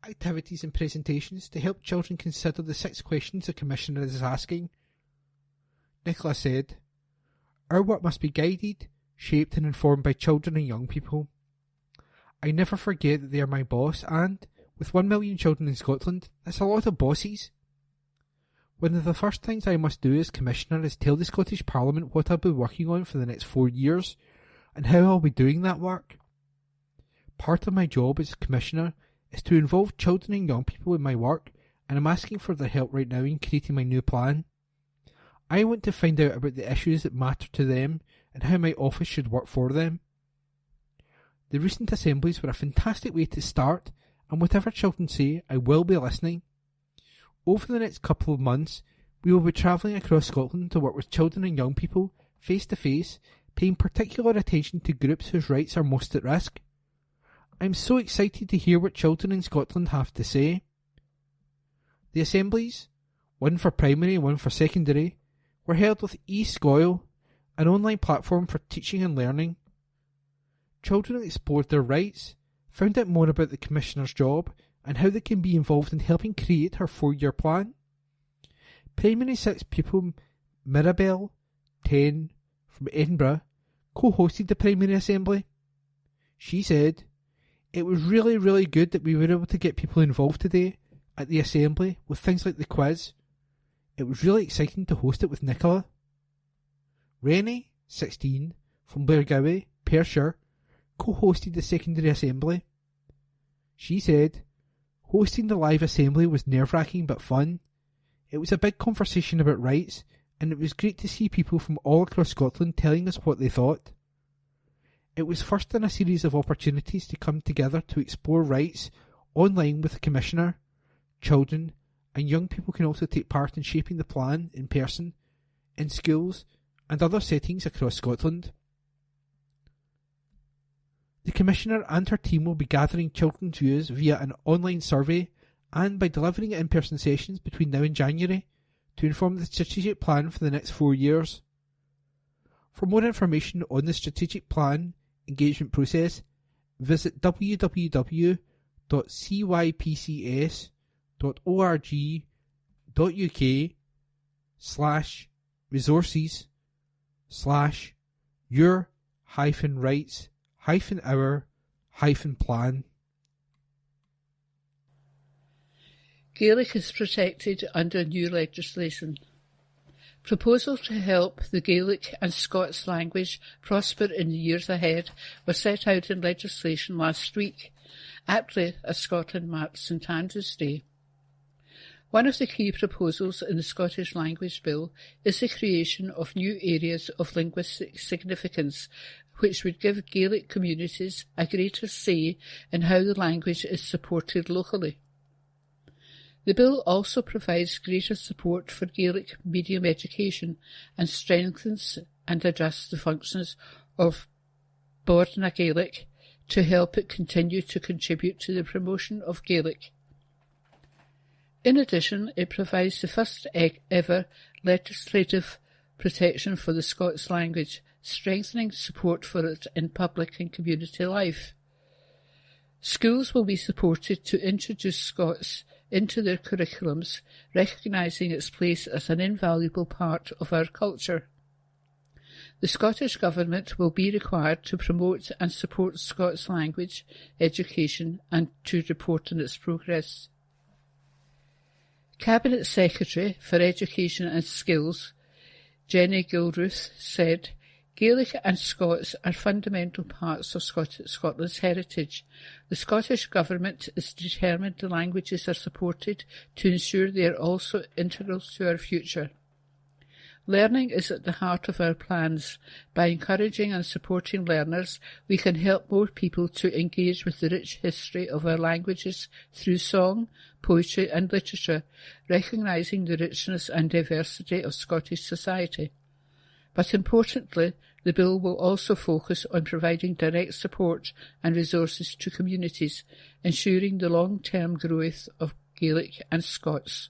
activities and presentations to help children consider the 6 questions the Commissioner is asking. Nicola said, "Our work must be guided, shaped and informed by children and young people. I never forget that they are my boss and, with 1 million children in Scotland, that's a lot of bosses. One of the first things I must do as Commissioner is tell the Scottish Parliament what I'll be working on for the next 4 years and how I'll be doing that work. Part of my job as Commissioner is to involve children and young people in my work, and I'm asking for their help right now in creating my new plan. I want to find out about the issues that matter to them and how my office should work for them. The recent assemblies were a fantastic way to start, and whatever children say, I will be listening. Over the next couple of months, we will be travelling across Scotland to work with children and young people, face to face, paying particular attention to groups whose rights are most at risk. I'm so excited to hear what children in Scotland have to say." The assemblies, one for primary and one for secondary, were held with eScoil, an online platform for teaching and learning. Children explored their rights, found out more about the Commissioner's job and how they can be involved in helping create her 4-year plan. Primary 6 pupil Mirabelle, 10, from Edinburgh, co-hosted the primary assembly. She said, "It was really good that we were able to get people involved today, at the assembly with things like the quiz. It was really exciting to host it with Nicola. Rennie, 16, from Blairgowie, Perthshire, co-hosted the secondary assembly. She said, "Hosting the live assembly was nerve-wracking but fun. It was a big conversation about rights, and it was great to see people from all across Scotland telling us what they thought. It was first in a series of opportunities to come together to explore rights online with the Commissioner. Children and young people can also take part in shaping the plan in person, in schools and other settings across Scotland. The Commissioner and her team will be gathering children's views via an online survey and by delivering in-person sessions between now and January to inform the strategic plan for the next 4 years. For more information on the strategic plan engagement process, visit www.cypcs.org.uk/resources/your-rights-our-plan. Gaelic is protected under new legislation. Proposals to help the Gaelic and Scots language prosper in the years ahead were set out in legislation last week, aptly as Scotland marks St Andrew's Day. One of the key proposals in the Scottish Language Bill is the creation of new areas of linguistic significance, which would give Gaelic communities a greater say in how the language is supported locally. The bill also provides greater support for Gaelic medium education and strengthens and adjusts the functions of Borna Gaelic to help it continue to contribute to the promotion of Gaelic. In addition, it provides the first ever legislative protection for the Scots language, strengthening support for it in public and community life. Schools will be supported to introduce Scots into their curriculums, recognising its place as an invaluable part of our culture. The Scottish Government will be required to promote and support Scots language education and to report on its progress. Cabinet Secretary for Education and Skills, Jenny Gilruth, said, "Gaelic and Scots are fundamental parts of Scotland's heritage. The Scottish Government is determined the languages are supported to ensure they are also integral to our future. Learning is at the heart of our plans. By encouraging and supporting learners, we can help more people to engage with the rich history of our languages through song, poetry and literature, recognising the richness and diversity of Scottish society. But importantly, the bill will also focus on providing direct support and resources to communities, ensuring the long-term growth of Gaelic and Scots."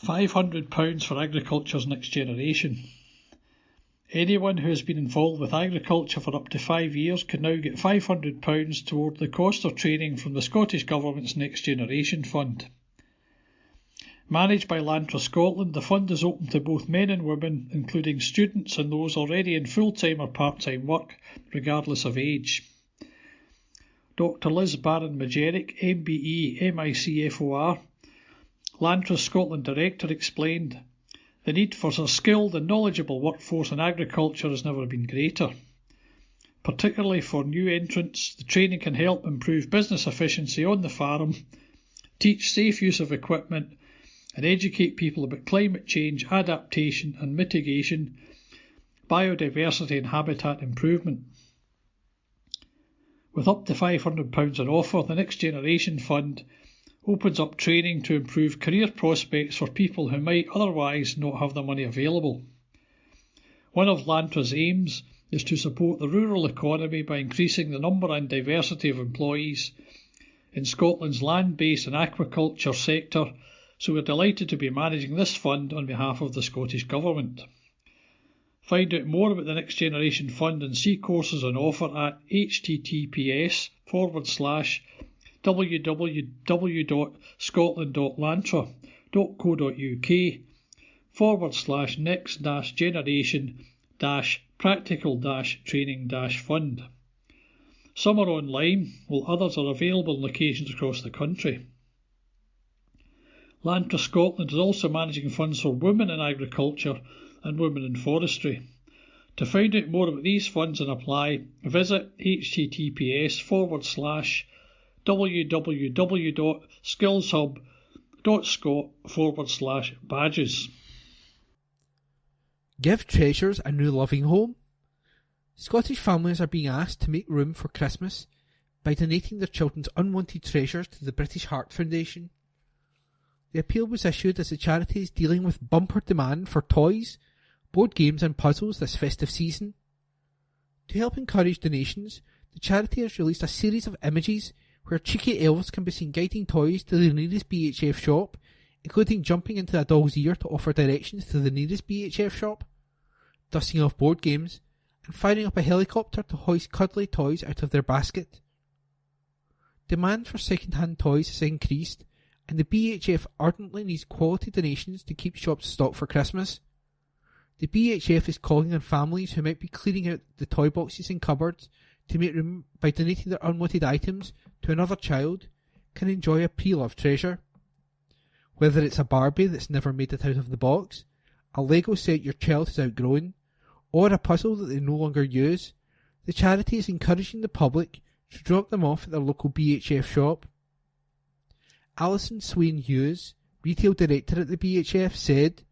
£500 for agriculture's next generation. Anyone who has been involved with agriculture for up to 5 years can now get £500 toward the cost of training from the Scottish Government's Next Generation Fund. Managed by Land Trust Scotland, the fund is open to both men and women, including students and those already in full-time or part-time work, regardless of age. Dr Liz Barron-Majerick, MBE, MICFOR, Land Trust Scotland Director, explained, "The need for a skilled and knowledgeable workforce in agriculture has never been greater. Particularly for new entrants, the training can help improve business efficiency on the farm, teach safe use of equipment, and educate people about climate change, adaptation and mitigation, biodiversity and habitat improvement." With up to £500 on offer, the Next Generation Fund opens up training to improve career prospects for people who might otherwise not have the money available. One of Lantra's aims is to support the rural economy by increasing the number and diversity of employees in Scotland's land-based and aquaculture sector, so we're delighted to be managing this fund on behalf of the Scottish Government. Find out more about the Next Generation Fund and see courses on offer at https://www.scotland.lantra.co.uk/next-generation-practical-training-fund. Some are online, while others are available in locations across the country. Land Trust Scotland is also managing funds for women in agriculture and women in forestry. To find out more about these funds and apply, visit https://www.skillshub.scot/badges. Give treasures a new loving home. Scottish families are being asked to make room for Christmas by donating their children's unwanted treasures to the British Heart Foundation. The appeal was issued as the charity is dealing with bumper demand for toys, board games and puzzles this festive season. To help encourage donations, the charity has released a series of images where cheeky elves can be seen guiding toys to the nearest BHF shop, including jumping into a doll's ear to offer directions to the nearest BHF shop, dusting off board games, and firing up a helicopter to hoist cuddly toys out of their basket. Demand for second-hand toys has increased, and the BHF ardently needs quality donations to keep shops stocked for Christmas. The BHF is calling on families who might be clearing out the toy boxes and cupboards to make room by donating their unwanted items to another child can enjoy a pre-loved treasure. Whether it's a Barbie that's never made it out of the box, a Lego set your child has outgrown, or a puzzle that they no longer use, the charity is encouraging the public to drop them off at their local BHF shop. Alison Swain Hughes, retail director at the BHF, said,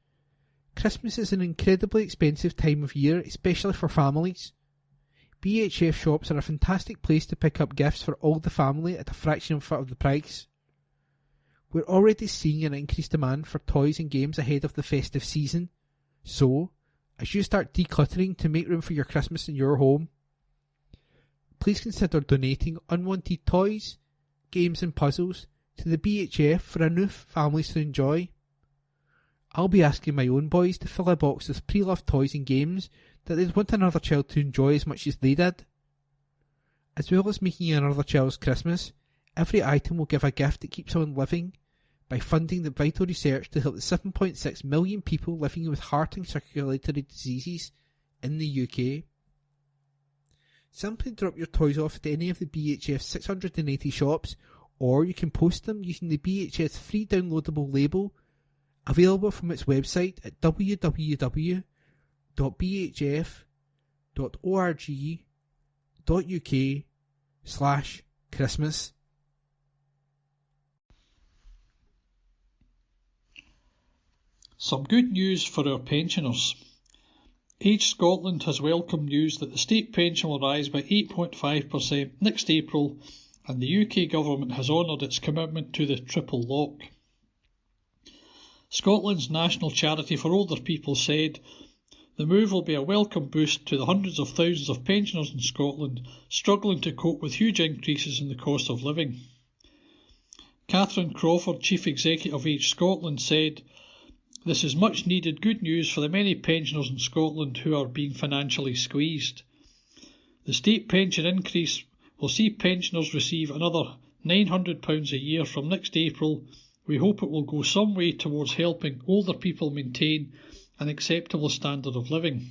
"Christmas is an incredibly expensive time of year, especially for families. BHF shops are a fantastic place to pick up gifts for all the family at a fraction of the price. We're already seeing an increased demand for toys and games ahead of the festive season, so, as you start decluttering to make room for your Christmas in your home, please consider donating unwanted toys, games and puzzles to the BHF for our new families to enjoy. I'll be asking my own boys to fill a box with pre-loved toys and games that they'd want another child to enjoy as much as they did. As well as making another child's Christmas, every item will give a gift that keeps on living by funding the vital research to help the 7.6 million people living with heart and circulatory diseases in the UK. Simply drop your toys off at any of the BHF's 680 shops, or you can post them using the BHF's free downloadable label, available from its website at www.bhf.org.uk/Christmas. Some good news for our pensioners. Age Scotland has welcomed news that the state pension will rise by 8.5% next April, and the UK Government has honoured its commitment to the triple lock. Scotland's National Charity for Older People said, "The move will be a welcome boost to the hundreds of thousands of pensioners in Scotland struggling to cope with huge increases in the cost of living." Catherine Crawford, Chief Executive of Age Scotland, said, "This is much needed good news for the many pensioners in Scotland who are being financially squeezed. The state pension increase will see pensioners receive another £900 a year from next April. We hope it will go some way towards helping older people maintain an acceptable standard of living.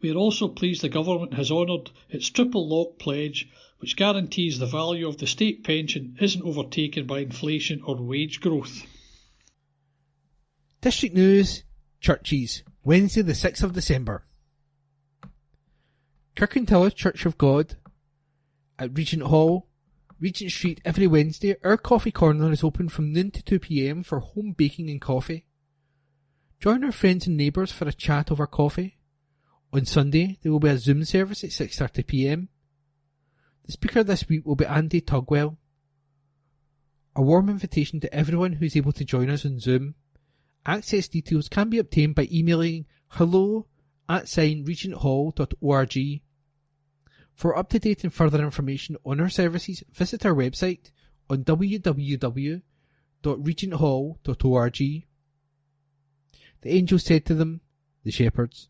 We are also pleased the Government has honoured its triple lock pledge, which guarantees the value of the state pension isn't overtaken by inflation or wage growth." District News, Churches, Wednesday the 6th of December. Kirkintilloch Church of God at Regent Hall, Regent Street. Every Wednesday, our coffee corner is open from noon to 2 p.m. for home baking and coffee. Join our friends and neighbours for a chat over coffee. On Sunday, there will be a Zoom service at 6:30 p.m. The speaker this week will be Andy Tugwell. A warm invitation to everyone who is able to join us on Zoom. Access details can be obtained by emailing hello@regenthall.org. For up-to-date and further information on our services, visit our website on www.regenthall.org. The angel said to them, the shepherds,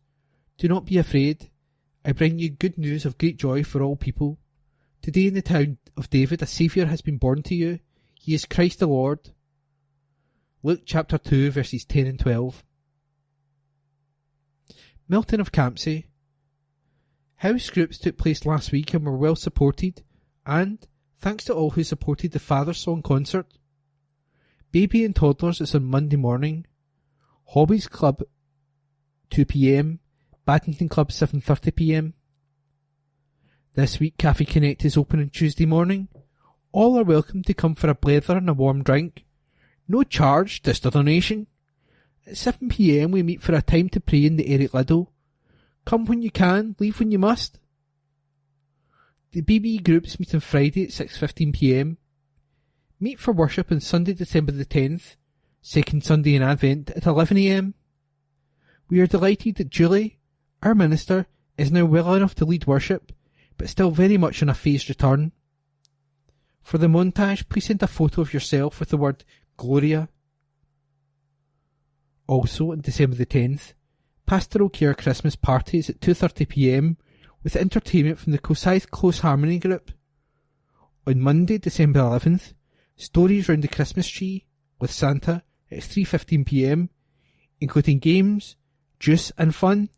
"Do not be afraid. I bring you good news of great joy for all people. Today in the town of David a Saviour has been born to you. He is Christ the Lord." Luke chapter 2 verses 10 and 12. Milton of Campsie. House groups took place last week and were well supported, and thanks to all who supported the Father Song concert. Baby and Toddlers is on Monday morning. Hobbies Club 2 p.m, Badminton Club 7:30 p.m. This week Cafe Connect is open on Tuesday morning. All are welcome to come for a blether and a warm drink. No charge, just a donation. At 7 p.m. we meet for a time to pray in the Eric Liddell. Come when you can, leave when you must. The BBE groups meet on Friday at 6:15 p.m. Meet for worship on Sunday, December the 10th, second Sunday in Advent at 11 a.m. We are delighted that Julie, our minister, is now well enough to lead worship, but still very much on a phased return. For the montage, please send a photo of yourself with the word Gloria. Also, on December the 10th, Pastoral Care Christmas Party is at 2:30 p.m, with entertainment from the Cosyth Close Harmony Group. On Monday, December 11th, Stories Round the Christmas Tree with Santa at 3:15 p.m, including games, juice and fun.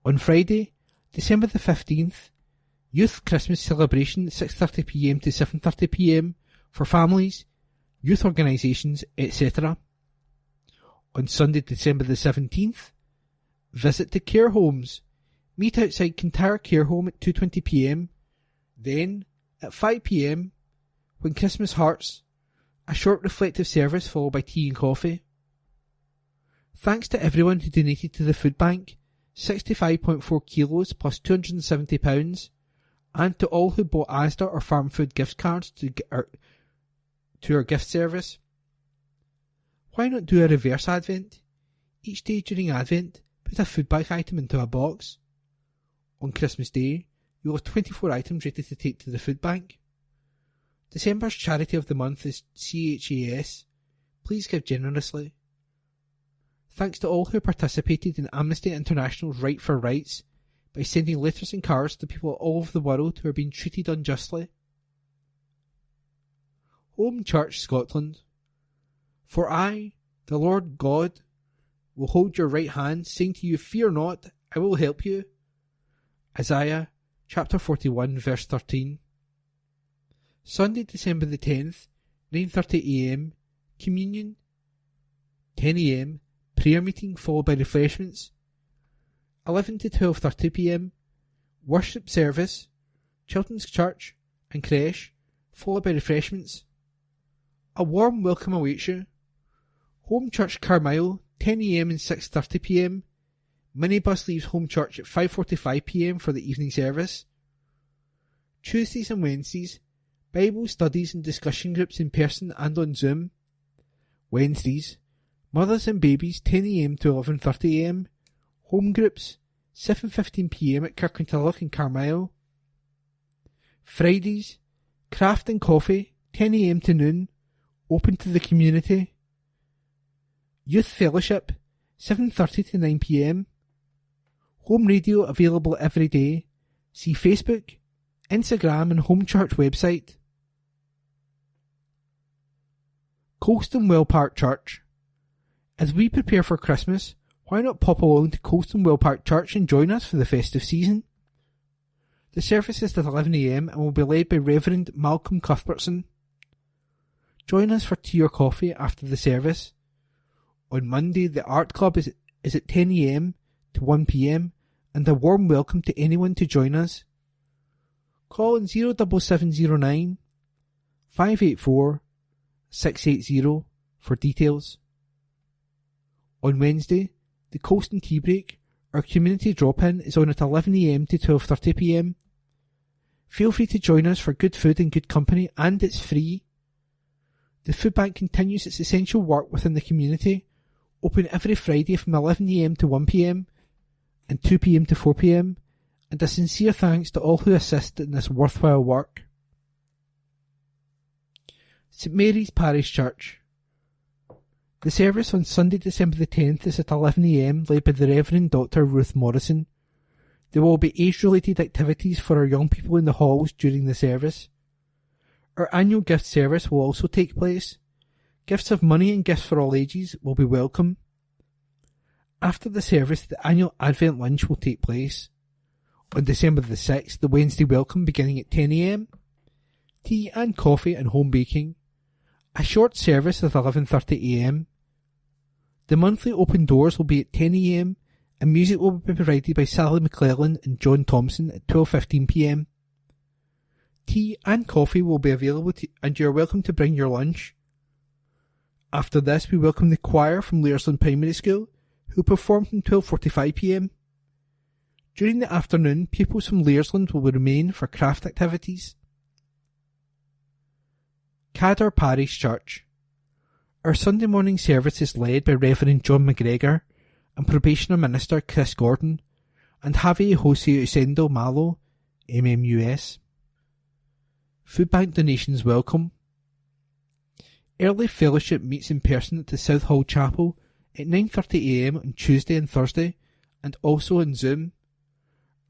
On Friday, December the 15th, Youth Christmas Celebration at 6:30 p.m. to 7:30 p.m. for families, youth organisations, etc. On Sunday, December the 17th, visit to care homes. Meet outside Kintyre Care Home at 2:20 p.m. Then, at 5 p.m, when Christmas Hearts, a short reflective service followed by tea and coffee. Thanks to everyone who donated to the food bank, 65.4 kilos plus £270, and to all who bought Asda or Farm Food gift cards to our gift service. Why not do a reverse Advent? Each day during Advent, put a food bag item into a box. On Christmas Day, you'll have 24 items ready to take to the food bank. December's charity of the month is CHAS. Please give generously. Thanks to all who participated in Amnesty International's Right for Rights by sending letters and cards to people all over the world who are being treated unjustly. Home Church Scotland. For I, the Lord God, will hold your right hand, saying to you, fear not, I will help you. Isaiah chapter 41 verse 13. Sunday, December the 10th, 9:30 a.m, communion. 10 a.m, prayer meeting followed by refreshments. 11 to 12:30 p.m, worship service, children's church and creche, followed by refreshments. A warm welcome awaits you. Home Church Carmyle, 10 a.m. and 6:30 p.m. Minibus leaves Home Church at 5:45 p.m. for the evening service. Tuesdays and Wednesdays, Bible studies and discussion groups in person and on Zoom. Wednesdays, mothers and babies, 10 a.m. to 11:30 a.m. Home groups, 7:15 p.m. at Kirkintilloch and Carmyle. Fridays, craft and coffee, 10 a.m. to noon, open to the community. Youth Fellowship, 7:30 to 9 p.m. Home radio available every day. See Facebook, Instagram and Home Church website. Colston Well Park Church. As we prepare for Christmas, why not pop along to Colston Well Park Church and join us for the festive season? The service is at 11 a.m. and will be led by Reverend Malcolm Cuthbertson. Join us for tea or coffee after the service. On Monday, the Art Club is at 10 a.m. to 1 p.m. and a warm welcome to anyone to join us. Call on 07709 584 680 for details. On Wednesday, the Colston Tea Break, our community drop-in, is on at 11 a.m. to 12:30 p.m. Feel free to join us for good food and good company, and it's free. The food bank continues its essential work within the community, open every Friday from 11 a.m. to 1 p.m. and 2 p.m. to 4 p.m, and a sincere thanks to all who assist in this worthwhile work. St Mary's Parish Church. The service on Sunday, December the 10th is at 11 a.m, led by the Reverend Dr. Ruth Morrison. There will be age-related activities for our young people in the halls during the service. Our annual gift service will also take place. Gifts of money and gifts for all ages will be welcome. After the service, the annual Advent lunch will take place. On December the 6th, the Wednesday welcome beginning at 10 a.m. Tea and coffee and home baking. A short service at 11:30 a.m. The monthly open doors will be at 10 a.m. and music will be provided by Sally McClellan and John Thompson at 12:15 p.m. Tea and coffee will be available and you are welcome to bring your lunch. After this, we welcome the choir from Learsland Primary School, who perform from 12:45 p.m. During the afternoon, pupils from Learsland will remain for craft activities. Cadder Parish Church. Our Sunday morning service is led by Reverend John McGregor and Probationer Minister Chris Gordon and Javi Jose Usendo Malo, MMUS. Food bank donations welcome. Early fellowship meets in person at the South Hall Chapel at 9:30 a.m. on Tuesday and Thursday, and also on Zoom.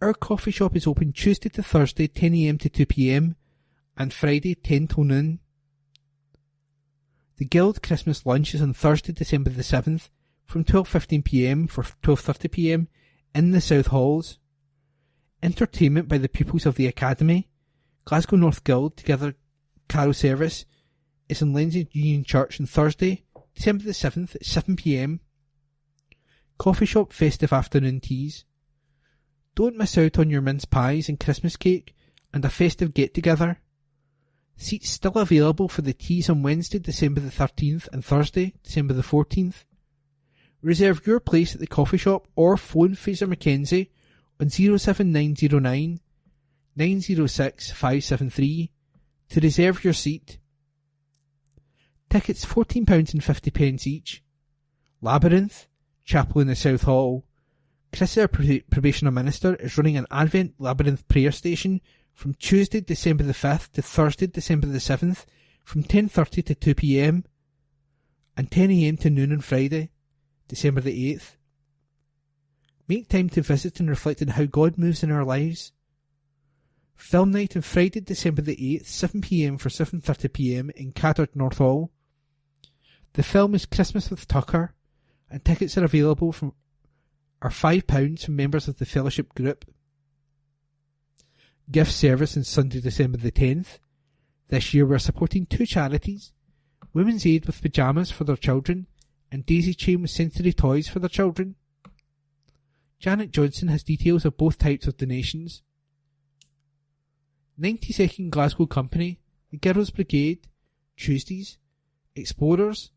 Our coffee shop is open Tuesday to Thursday 10 a.m. to 2 p.m. and Friday 10 till noon. The Guild Christmas lunch is on Thursday, December the 7th from 12:15 p.m. for 12:30 p.m. in the South Halls. Entertainment by the pupils of the Academy, Glasgow North Guild Together Carol Service is in Lensing Union Church on Thursday, December the 7th at 7 p.m. Coffee shop festive afternoon teas. Don't miss out on your mince pies and Christmas cake and a festive get-together. Seats still available for the teas on Wednesday, December the 13th and Thursday, December the 14th. Reserve your place at the coffee shop or phone Fraser McKenzie on 07909 906 573 to reserve your seat. Tickets £14.50 each. Labyrinth, Chapel in the South Hall. Chris, our probationer minister, is running an Advent Labyrinth prayer station from Tuesday, December the 5th to Thursday, December the 7th from 10:30 to 2 p.m. and 10 a.m. to noon on Friday, December the 8th. Make time to visit and reflect on how God moves in our lives. Film night on Friday, December the 8th, 7 p.m. for 7:30 p.m. in Caddard North Hall. The film is Christmas with Tucker, and tickets are available are £5 from members of the fellowship group. Gift service on Sunday, December the 10th. This year we are supporting two charities, Women's Aid with pyjamas for their children and Daisy Chain with sensory toys for their children. Janet Johnson has details of both types of donations. 92nd Glasgow Company, the Girls Brigade, Tuesdays, Explorers,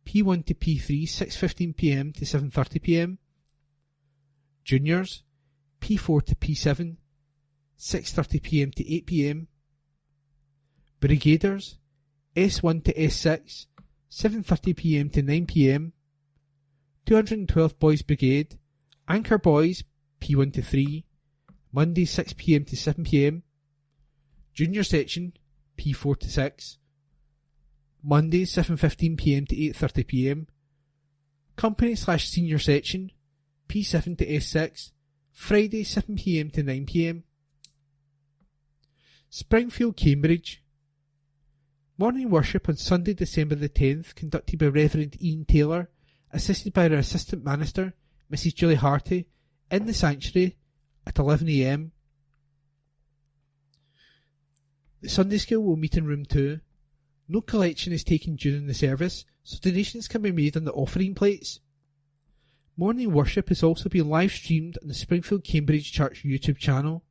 P1 to P3 6:15 p.m. to 7:30 p.m. Juniors, P4 to P7 6:30 p.m. to 8 p.m. Brigaders, S1 to S6 7:30 p.m. to 9 p.m. 212th Boys Brigade, Anchor Boys, P1 to 3, Monday 6 p.m. to 7 p.m. Junior Section, P4 to 6, Monday 7:15 p.m. to 8:30 p.m. Company/Senior Section, P7 to S6, Friday 7 p.m. to 9 p.m. Springfield, Cambridge. Morning worship on Sunday, December the 10th, conducted by Reverend Ian Taylor, assisted by our Assistant Minister, Mrs. Julie Harty, in the sanctuary at 11 a.m. The Sunday School will meet in room 2. No collection is taken during the service, so donations can be made on the offering plates. Morning worship is also being live streamed on the Springfield Cambridge Church YouTube channel.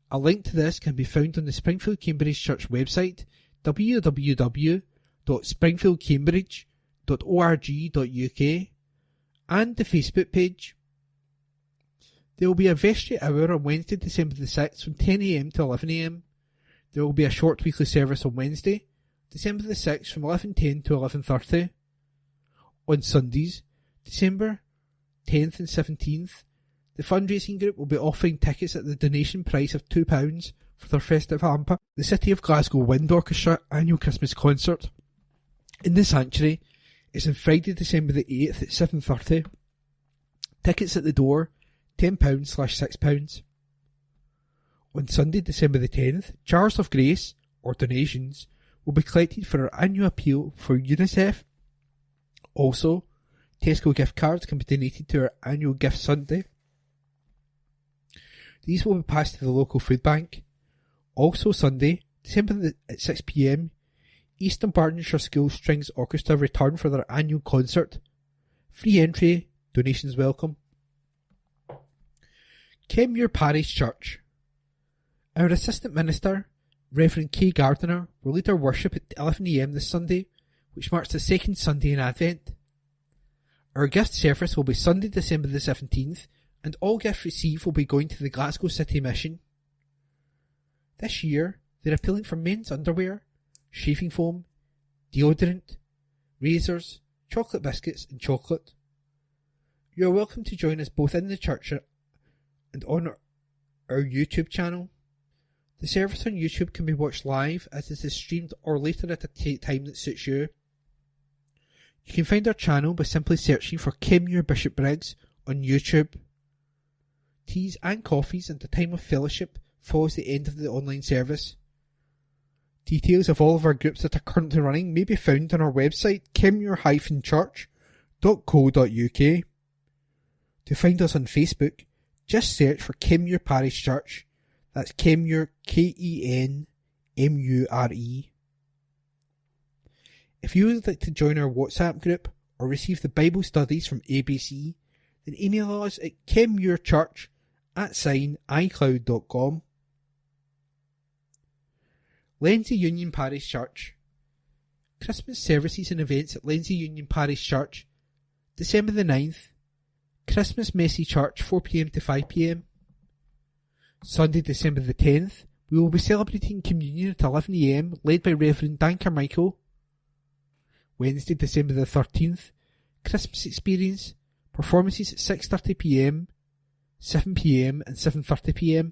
A link to this can be found on the Springfield Cambridge Church website, www.springfieldcambridge.org.uk, and the Facebook page. There will be a vestry hour on Wednesday, December the 6th from 10 a.m. to 11 a.m. There will be a short weekly service on Wednesday, December the 6th from 11:10 to 11:30. On Sundays, December 10th and 17th, the fundraising group will be offering tickets at the donation price of £2 for their festive hamper. The City of Glasgow Wind Orchestra annual Christmas concert in the Sanctuary is on Friday, December the 8th at 7:30. Tickets at the door, £10/£6. On Sunday, December the 10th, Jars of Grace, or donations, will be collected for our annual appeal for UNICEF. Also, Tesco gift cards can be donated to our annual Gift Sunday. These will be passed to the local food bank. Also Sunday, December at 6 p.m, Eastern Bartonshire School Strings Orchestra return for their annual concert. Free entry, donations welcome. Kenmure Parish Church. Our Assistant Minister, Reverend Kay Gardiner, will lead our worship at 11 a.m. this Sunday, which marks the second Sunday in Advent. Our gift service will be Sunday, December the 17th, and all gifts received will be going to the Glasgow City Mission. This year, they're appealing for men's underwear, shaving foam, deodorant, razors, chocolate biscuits and chocolate. You are welcome to join us both in the church and on our YouTube channel. The service on YouTube can be watched live as it is streamed or later at a time that suits you. You can find our channel by simply searching for Kenmure Bishopbriggs on YouTube. Teas and coffees and the time of fellowship follows the end of the online service. Details of all of our groups that are currently running may be found on our website kenmure-church.co.uk. To find us on Facebook, just search for Kenmure Parish Church. That's Kenmure, Kenmure. If you would like to join our WhatsApp group or receive the Bible studies from ABC, then email us at kenmurechurch@icloud.com. Lenzie Union Parish Church. Christmas services and events at Lenzie Union Parish Church. December the 9th. Christmas Messy Church 4 p.m. to 5 p.m. Sunday, December the 10th, we will be celebrating communion at 11 a.m, led by Reverend Dan Carmichael. Wednesday, December the 13th, Christmas experience, performances at 6:30 p.m, 7 p.m, and 7:30 p.m.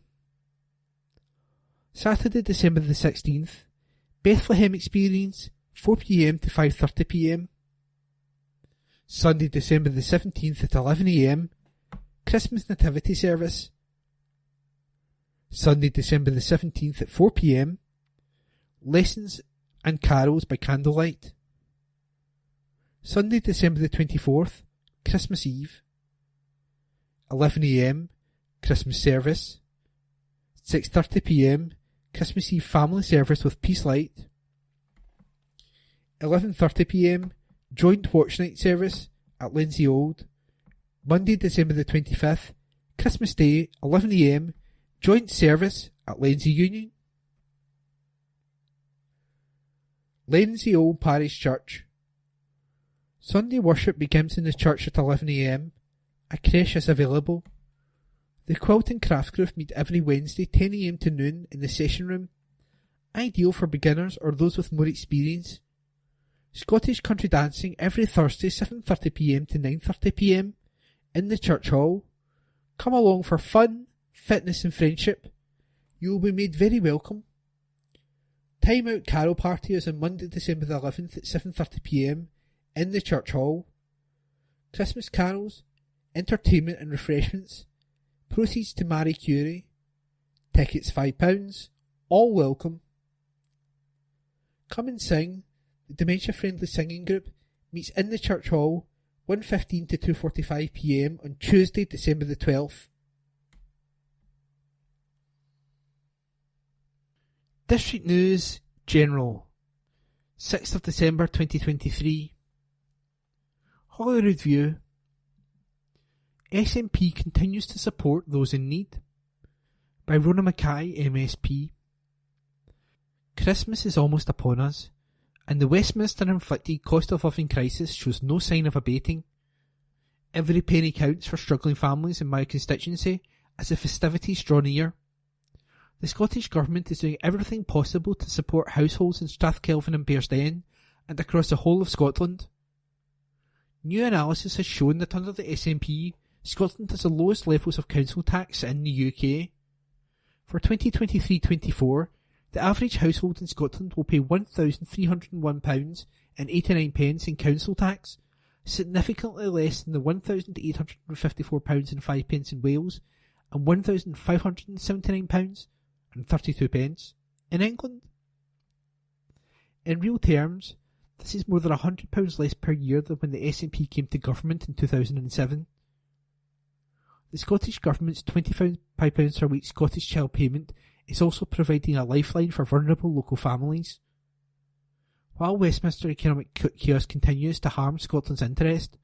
Saturday, December the 16th, Bethlehem experience, 4 p.m. to 5:30 p.m. Sunday, December the 17th at 11 a.m, Christmas Nativity service. Sunday, December the 17th at 4 p.m, lessons and carols by candlelight. Sunday, December the 24th, Christmas Eve. 11 a.m, Christmas service. 6:30 p.m, Christmas Eve family service with peace light. 11:30 p.m, joint watch night service at Lindsay Old. Monday, December the 25th, Christmas Day, 11 a.m, joint service at Lindsay Union. Lindsay Old Parish Church. Sunday worship begins in the church at 11 a.m. A creche is available. The Quilt and Craft Group meet every Wednesday 10 a.m. to noon in the session room. Ideal for beginners or those with more experience. Scottish country dancing every Thursday 7:30 p.m. to 9:30 p.m. in the church hall. Come along for fun, fitness and friendship. You will be made very welcome. Time Out Carol Party is on Monday, December the 11th at 7:30 p.m. in the church hall. Christmas carols, entertainment and refreshments. Proceeds to Marie Curie. Tickets £5. All welcome. Come and Sing, the dementia-friendly singing group, meets in the church hall 1:15 to 2:45 p.m. on Tuesday, December the 12th. District News General, 6th of December 2023. Holyrood View. SNP continues to support those in need. By Rona Mackay, MSP. Christmas is almost upon us, and the Westminster-inflicted cost of living crisis shows no sign of abating. Every penny counts for struggling families in my constituency as the festivities draw near. The Scottish Government is doing everything possible to support households in Strathkelvin and Bearsden and across the whole of Scotland. New analysis has shown that under the SNP, Scotland has the lowest levels of council tax in the UK. For 2023-24, the average household in Scotland will pay £1,301.89 in council tax, significantly less than the £1,854.05 in Wales and £1,579.32 in England. In real terms, this is more than £100 less per year than when the SNP came to government in 2007. the Scottish Government's £25 per week Scottish Child payment is also providing a lifeline for vulnerable local families. While Westminster economic chaos continues to harm Scotland's interest,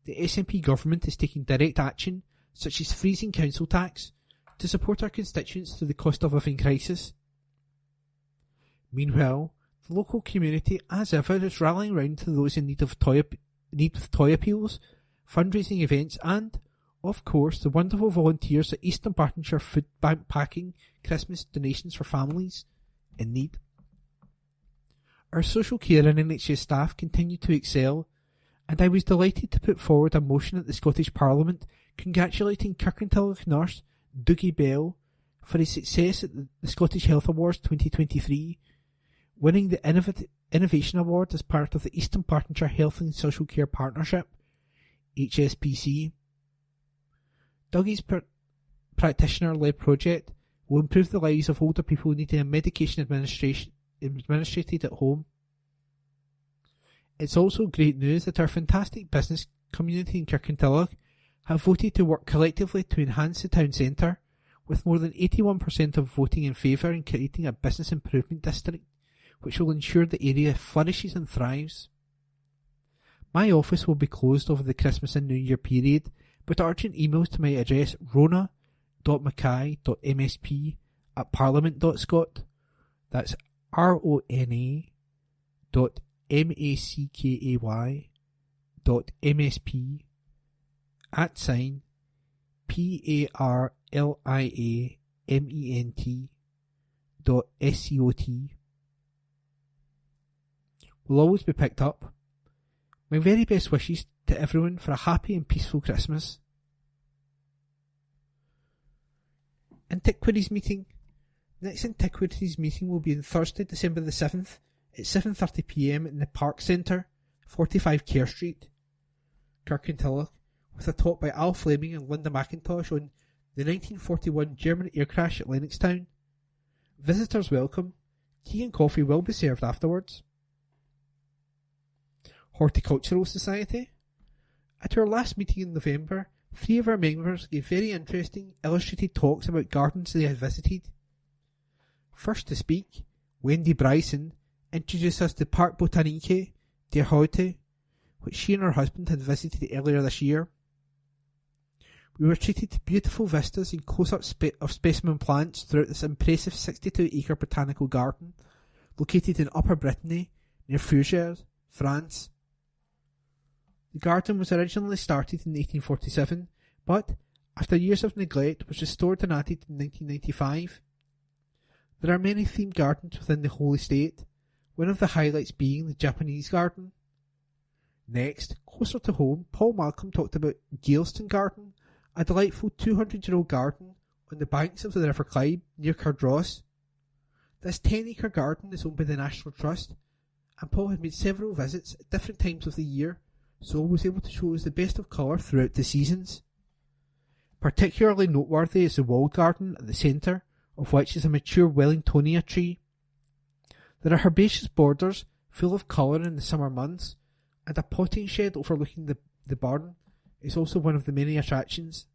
the SNP government is taking direct action, such as freezing council tax, to support our constituents through the cost of living crisis. Meanwhile, the local community, as ever, is rallying round to those in need with toy appeals, fundraising events and, of course, the wonderful volunteers at Eastern Bartonshire Food Bank packing Christmas donations for families in need. Our social care and NHS staff continue to excel, and I was delighted to put forward a motion at the Scottish Parliament congratulating Kirkintilloch nurse Dougie Bell for his success at the Scottish Health Awards 2023, winning the Innovation Award as part of the Eastern Bartonshire Health and Social Care Partnership, HSPC. Dougie's practitioner-led project will improve the lives of older people needing a medication administrated at home. It's also great news that our fantastic business community in Kirkintilloch have voted to work collectively to enhance the town centre, with more than 81% of voting in favour in creating a business improvement district, which will ensure the area flourishes and thrives. My office will be closed over the Christmas and New Year period, but urgent emails to my address rona.mackay.msp@parliament.scot. That's rona.mackay.msp @parliament.scot will always be picked up. My very best wishes to everyone for a happy and peaceful Christmas. Antiquities meeting. Next Antiquities meeting will be on Thursday, December the 7th at 7:30 p.m. in the Park Centre, 45 Kerr Street, Kirkintilloch, with a talk by Al Fleming and Linda McIntosh on the 1941 German air crash at Lennoxtown. Visitors welcome. Tea and coffee will be served afterwards. Horticultural Society. At our last meeting in November, 3 of our members gave very interesting illustrated talks about gardens they had visited. First to speak, Wendy Bryson introduced us to Parc Botanique de Houte, which she and her husband had visited earlier this year. We were treated to beautiful vistas and close-up of specimen plants throughout this impressive 62-acre botanical garden, located in Upper Brittany, near Fougères, France. The garden was originally started in 1847, but, after years of neglect, was restored and added in 1995. There are many themed gardens within the whole estate, one of the highlights being the Japanese garden. Next, closer to home, Paul Malcolm talked about Galeston Garden, a delightful 200-year-old garden on the banks of the River Clyde near Cardross. This 10-acre garden is owned by the National Trust, and Paul had made several visits at different times of the year, so was able to show us the best of colour throughout the seasons. Particularly noteworthy is the walled garden at the centre, of which is a mature Wellingtonia tree. There are herbaceous borders full of colour in the summer months, and a potting shed overlooking the barn is also one of the many attractions.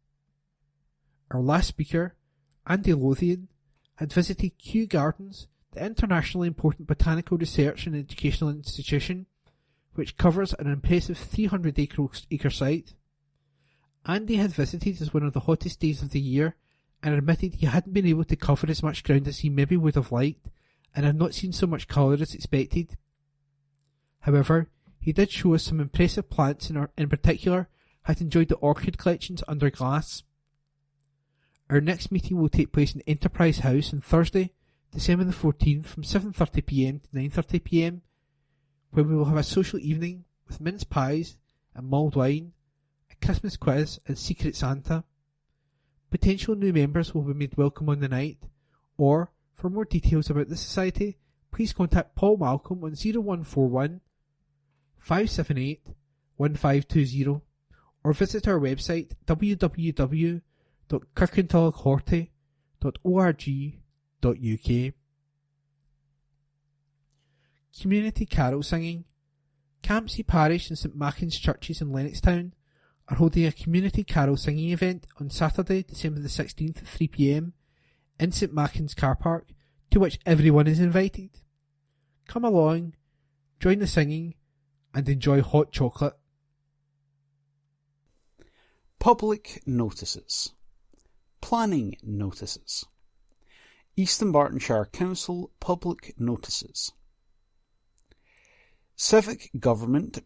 Our last speaker, Andy Lothian, had visited Kew Gardens, the internationally important botanical research and educational institution, which covers an impressive 300-acre site. Andy had visited as one of the hottest days of the year and admitted he hadn't been able to cover as much ground as he maybe would have liked and had not seen so much colour as expected. However, he did show us some impressive plants and in particular had enjoyed the orchid collections under glass. Our next meeting will take place in Enterprise House on Thursday, December the 14th from 7:30 p.m. to 9:30 p.m, when we will have a social evening with mince pies and mulled wine, a Christmas quiz and Secret Santa. Potential new members will be made welcome on the night, or, for more details about the society, please contact Paul Malcolm on 0141 578 1520 or visit our website www.kirkintillochhorty.org.uk. Community carol singing. Campsie Parish and St Machan's churches in Lennoxtown are holding a community carol singing event on Saturday, December the 16th at 3 p.m. in St Machan's car park, to which everyone is invited. Come along, join the singing, and enjoy hot chocolate. Public notices. Planning notices. East Bartonshire Council public notices. Civic Government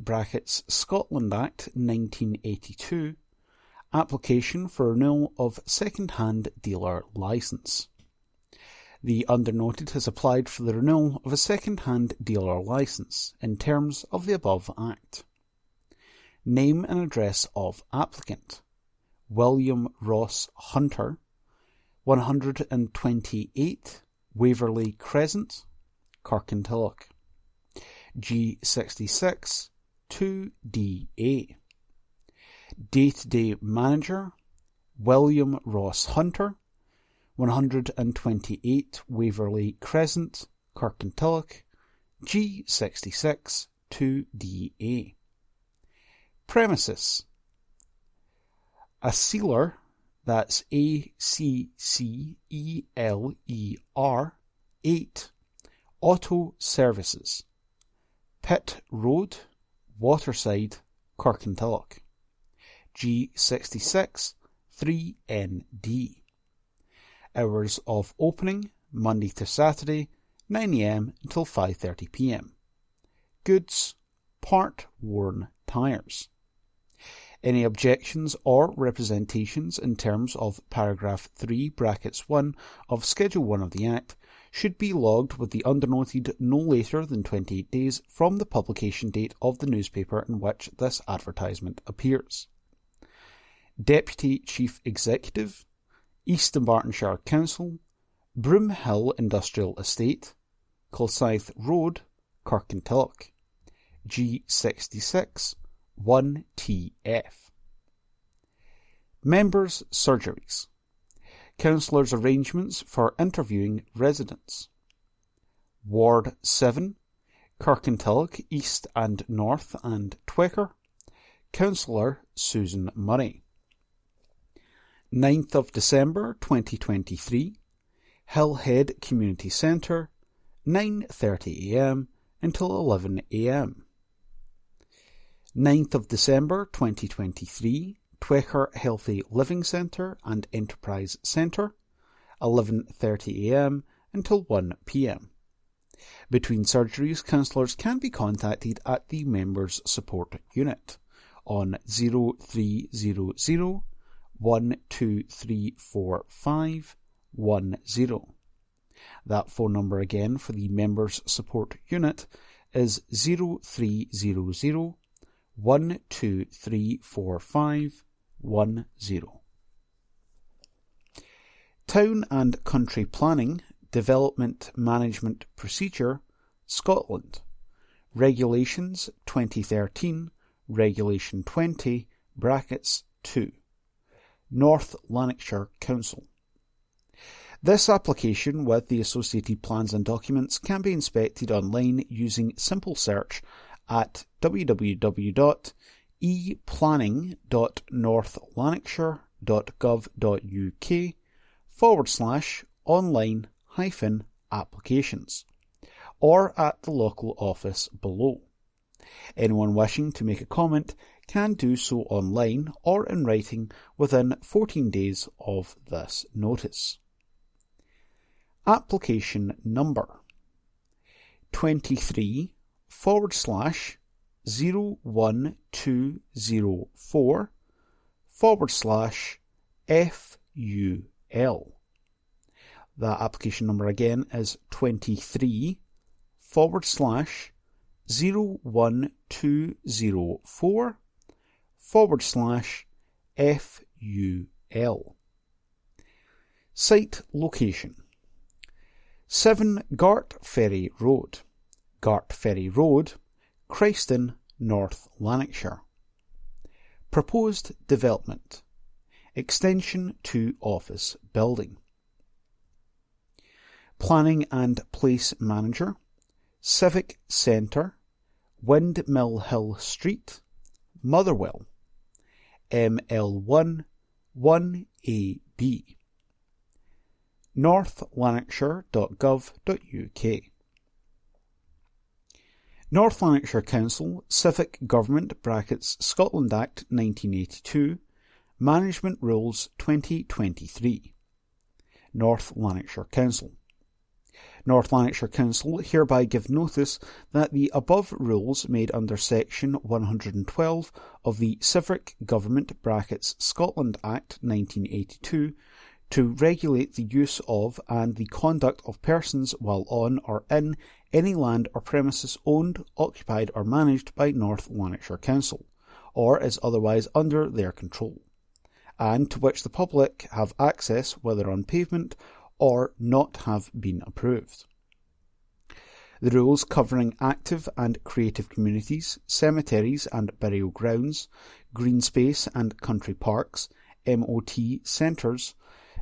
(Scotland Act 1982) application for renewal of second-hand dealer licence. The undernoted has applied for the renewal of a second-hand dealer licence in terms of the above Act. Name and address of applicant: William Ross Hunter, 128 Waverley Crescent, Kirkintilloch, G66 2DA. Day-to-day manager: William Ross Hunter, 128 Waverley Crescent, Kirkintilloch, G66 2DA. Premises: a sealer, that's ACCELER 8, Auto Services, Pit Road, Waterside, Kirkintilloch, G66 3ND. Hours of opening: Monday to Saturday, 9 a.m. until 5:30 p.m. Goods: part-worn tyres. Any objections or representations in terms of paragraph 3 brackets 1 of Schedule 1 of the Act should be logged with the undernoted no later than 28 days from the publication date of the newspaper in which this advertisement appears. Deputy Chief Executive, East Bartonshire Council, Broomhill Industrial Estate, Kilsyth Road, Kirkintilloch, G66 1TF. Members' surgeries. Councillors' arrangements for interviewing residents. Ward 7, Kirkintilloch East and North and Twecker, Councillor Susan Murray. 9th of December 2023, Hillhead Community Centre, 9:30 a.m. until 11 a.m. 9th of December 2023, Twecker Healthy Living Centre and Enterprise Centre, 11:30 a.m. until 1 p.m. Between surgeries, councillors can be contacted at the Members Support Unit on 0300 1234510. That phone number again for the Members Support Unit is 0300 1234510. Town and Country Planning, Development Management Procedure, Scotland. Regulations 2013, Regulation 20, brackets 2. North Lanarkshire Council. This application with the associated plans and documents can be inspected online using simple search at www.eplanning.northlanarkshire.gov.uk/online-applications or at the local office below. Anyone wishing to make a comment can do so online or in writing within 14 days of this notice. Application number 23/01204/FUL. That application number again is 23/01204/FUL. Site location: 7 Gart Ferry Road, Christon, North Lanarkshire. Proposed development: extension to office building. Planning and Place Manager, Civic Centre, Windmill Hill Street, Motherwell, ML1 1AB. northlanarkshire.gov.uk. North Lanarkshire Council, Civic Government (Scotland Act 1982), Management Rules 2023. North Lanarkshire Council. North Lanarkshire Council hereby give notice that the above rules made under Section 112 of the Civic Government (Scotland Act 1982) to regulate the use of and the conduct of persons while on or in any land or premises owned, occupied or managed by North Lanarkshire Council, or is otherwise under their control, and to which the public have access whether on pavement or not have been approved. The rules covering active and creative communities, cemeteries and burial grounds, green space and country parks, MOT centres,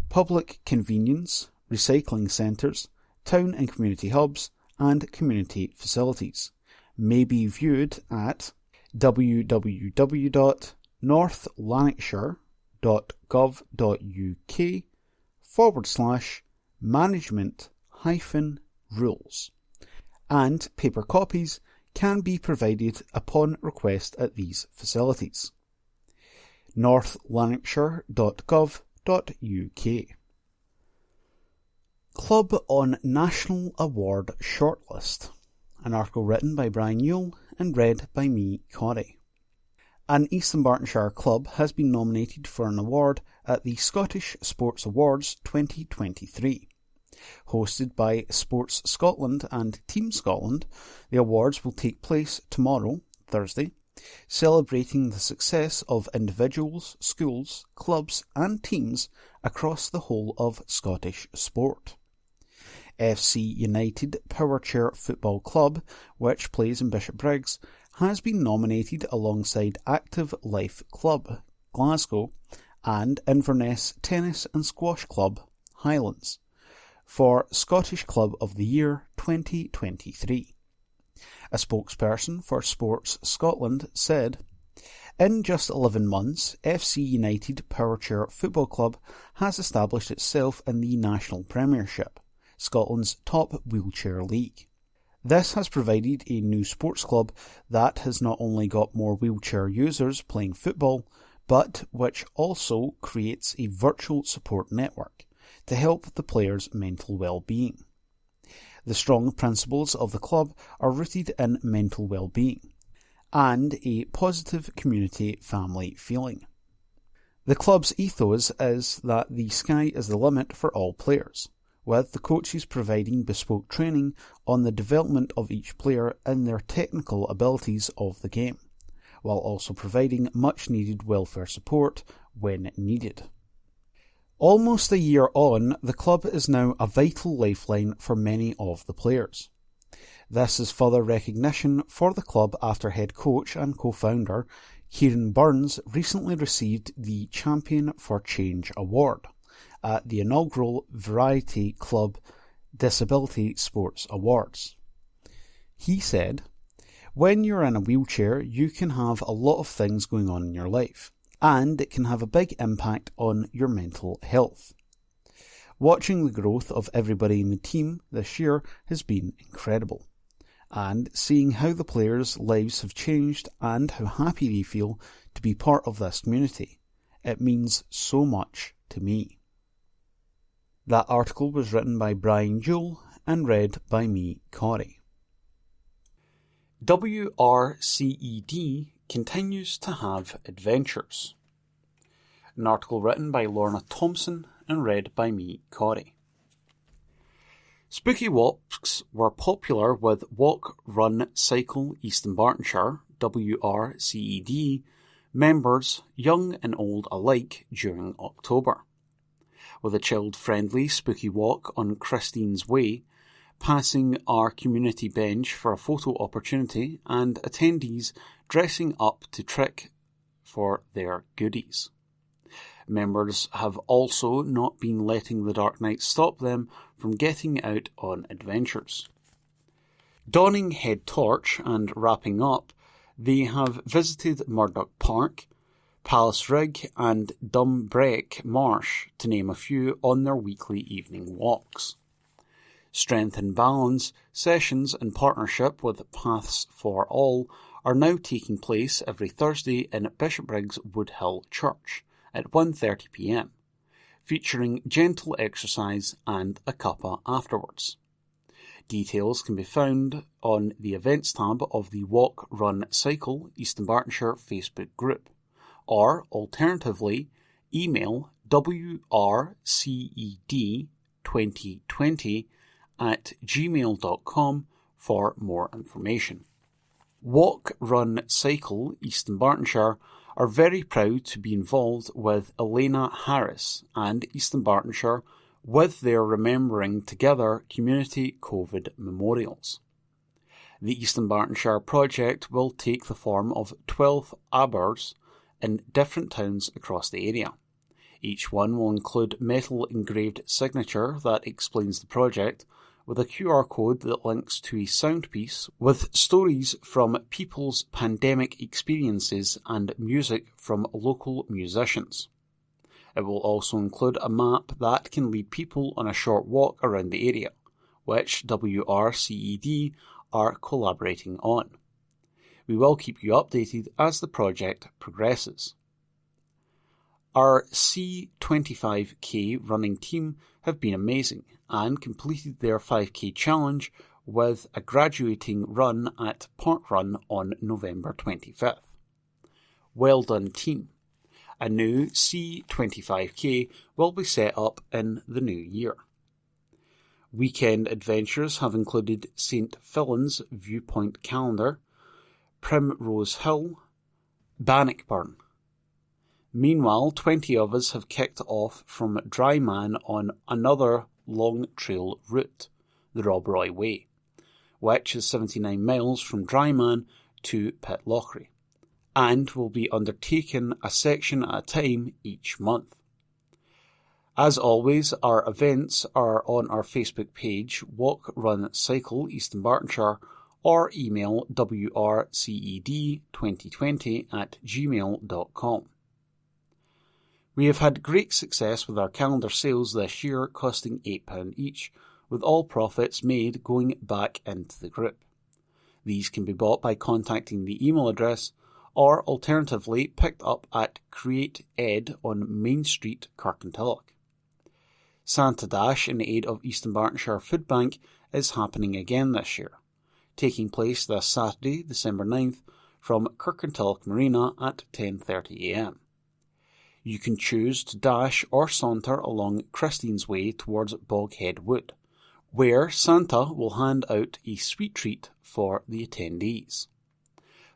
public convenience, recycling centres, town and community hubs, and community facilities may be viewed at www.northlanarkshire.gov.uk/management-rules, and paper copies can be provided upon request at these facilities. northlanarkshire.gov.uk. Club on National Award Shortlist. An article written by Brian Yule and read by me, Corey. An East Bartonshire club has been nominated for an award at the Scottish Sports Awards 2023. Hosted by Sports Scotland and Team Scotland, the awards will take place tomorrow, Thursday, celebrating the success of individuals, schools, clubs and teams across the whole of Scottish sport. FC United Powerchair Football Club, which plays in Bishopbriggs, has been nominated alongside Active Life Club, Glasgow, and Inverness Tennis and Squash Club, Highlands, for Scottish Club of the Year 2023. A spokesperson for Sports Scotland said, "In just 11 months, FC United Powerchair Football Club has established itself in the National Premiership, Scotland's top wheelchair league. This has provided a new sports club that has not only got more wheelchair users playing football, but which also creates a virtual support network to help the players' mental well-being. The strong principles of the club are rooted in mental well-being and a positive community family feeling. The club's ethos is that the sky is the limit for all players, with the coaches providing bespoke training on the development of each player in their technical abilities of the game, while also providing much-needed welfare support when needed." Almost a year on, the club is now a vital lifeline for many of the players. This is further recognition for the club after head coach and co-founder Kieran Burns recently received the Champion for Change Award at the inaugural Variety Club Disability Sports Awards. He said, "When you're in a wheelchair, you can have a lot of things going on in your life, and it can have a big impact on your mental health. Watching the growth of everybody in the team this year has been incredible, and seeing how the players' lives have changed and how happy they feel to be part of this community, it means so much to me." That article was written by Brian Yule and read by me, Corey. WRCED continues to have adventures. An article written by Lorna Thompson and read by me, Corey. Spooky walks were popular with Walk, Run, Cycle East Bartonshire, WRCED, members, young and old alike, during October. With a chilled, friendly, spooky walk on Christine's Way, passing our community bench for a photo opportunity, and attendees dressing up to trick for their goodies. Members have also not been letting the dark night stop them from getting out on adventures. Donning head torch and wrapping up, they have visited Murdoch Park, Pallasrigg and Dumbrek Marsh, to name a few, on their weekly evening walks. Strength and Balance sessions in partnership with Paths for All are now taking place every Thursday in Bishopbriggs Woodhill Church at 1:30 p.m, featuring gentle exercise and a cuppa afterwards. Details can be found on the Events tab of the Walk, Run, Cycle Eastern Bartonshire Facebook group, or alternatively email wrced2020@gmail.com for more information. Walk, Run, Cycle Eastern Bartonshire are very proud to be involved with Elena Harris and Eastern Bartonshire with their Remembering Together community COVID memorials. The Eastern Bartonshire project will take the form of 12 arbors in different towns across the area. Each one will include metal engraved signature that explains the project, with a QR code that links to a sound piece with stories from people's pandemic experiences and music from local musicians. It will also include a map that can lead people on a short walk around the area, which WRCED are collaborating on. We will keep you updated as the project progresses. Our C25K running team have been amazing and completed their 5K challenge with a graduating run at Parkrun on November 25th. Well done, team. A new C25K will be set up in the new year. Weekend adventures have included St Fillan's Viewpoint Calendar, Primrose Hill, Bannockburn. Meanwhile, 20 of us have kicked off from Dryman on another long trail route, the Rob Roy Way, which is 79 miles from Dryman to Pitlochry, and will be undertaken a section at a time each month. As always, our events are on our Facebook page, Walk, Run, Cycle Eastern Bartonshire, or email wrced2020@gmail.com. We have had great success with our calendar sales this year, costing £8 each, with all profits made going back into the group. These can be bought by contacting the email address, or alternatively picked up at Create Ed on Main Street, Kirkintilloch. Santa Dash in aid of Eastern Bartonshire Food Bank is happening again this year, taking place this Saturday, December 9th, from Kirkintilloch Marina at 10:30 a.m. You can choose to dash or saunter along Christine's Way towards Boghead Wood, where Santa will hand out a sweet treat for the attendees.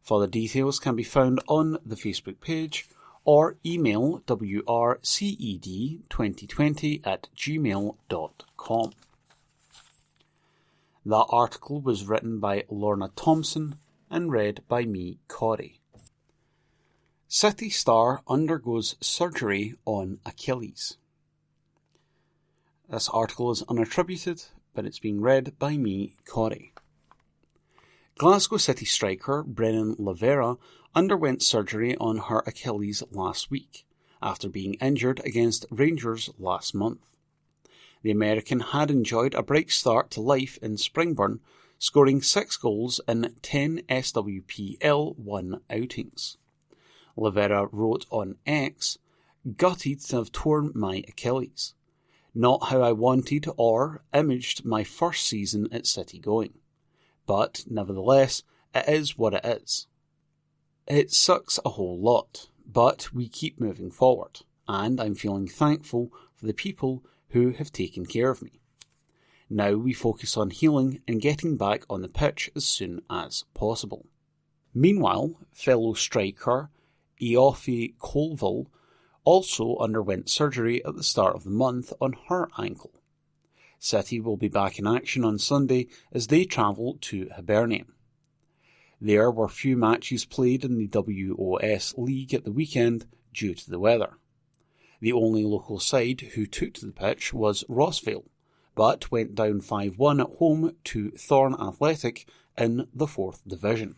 Further details can be found on the Facebook page or email wrced2020@gmail.com. That article was written by Lorna Thompson and read by me, Corey. City star undergoes surgery on Achilles. This article is unattributed, but it's being read by me, Corey. Glasgow City striker Brennan Lavera underwent surgery on her Achilles last week, after being injured against Rangers last month. The American had enjoyed a bright start to life in Springburn, scoring 6 goals in 10 SWPL 1 outings. Lavera wrote on X, "Gutted to have torn my Achilles. Not how I wanted or imaged my first season at City going. But, nevertheless, it is what it is. It sucks a whole lot, but we keep moving forward, and I'm feeling thankful for the people who have taken care of me. Now we focus on healing and getting back on the pitch as soon as possible." Meanwhile, fellow striker Eofi Colville also underwent surgery at the start of the month on her ankle. City will be back in action on Sunday as they travel to Hibernian. There were few matches played in the WOS League at the weekend due to the weather. The only local side who took to the pitch was Rossvale, but went down 5-1 at home to Thorn Athletic in the 4th Division.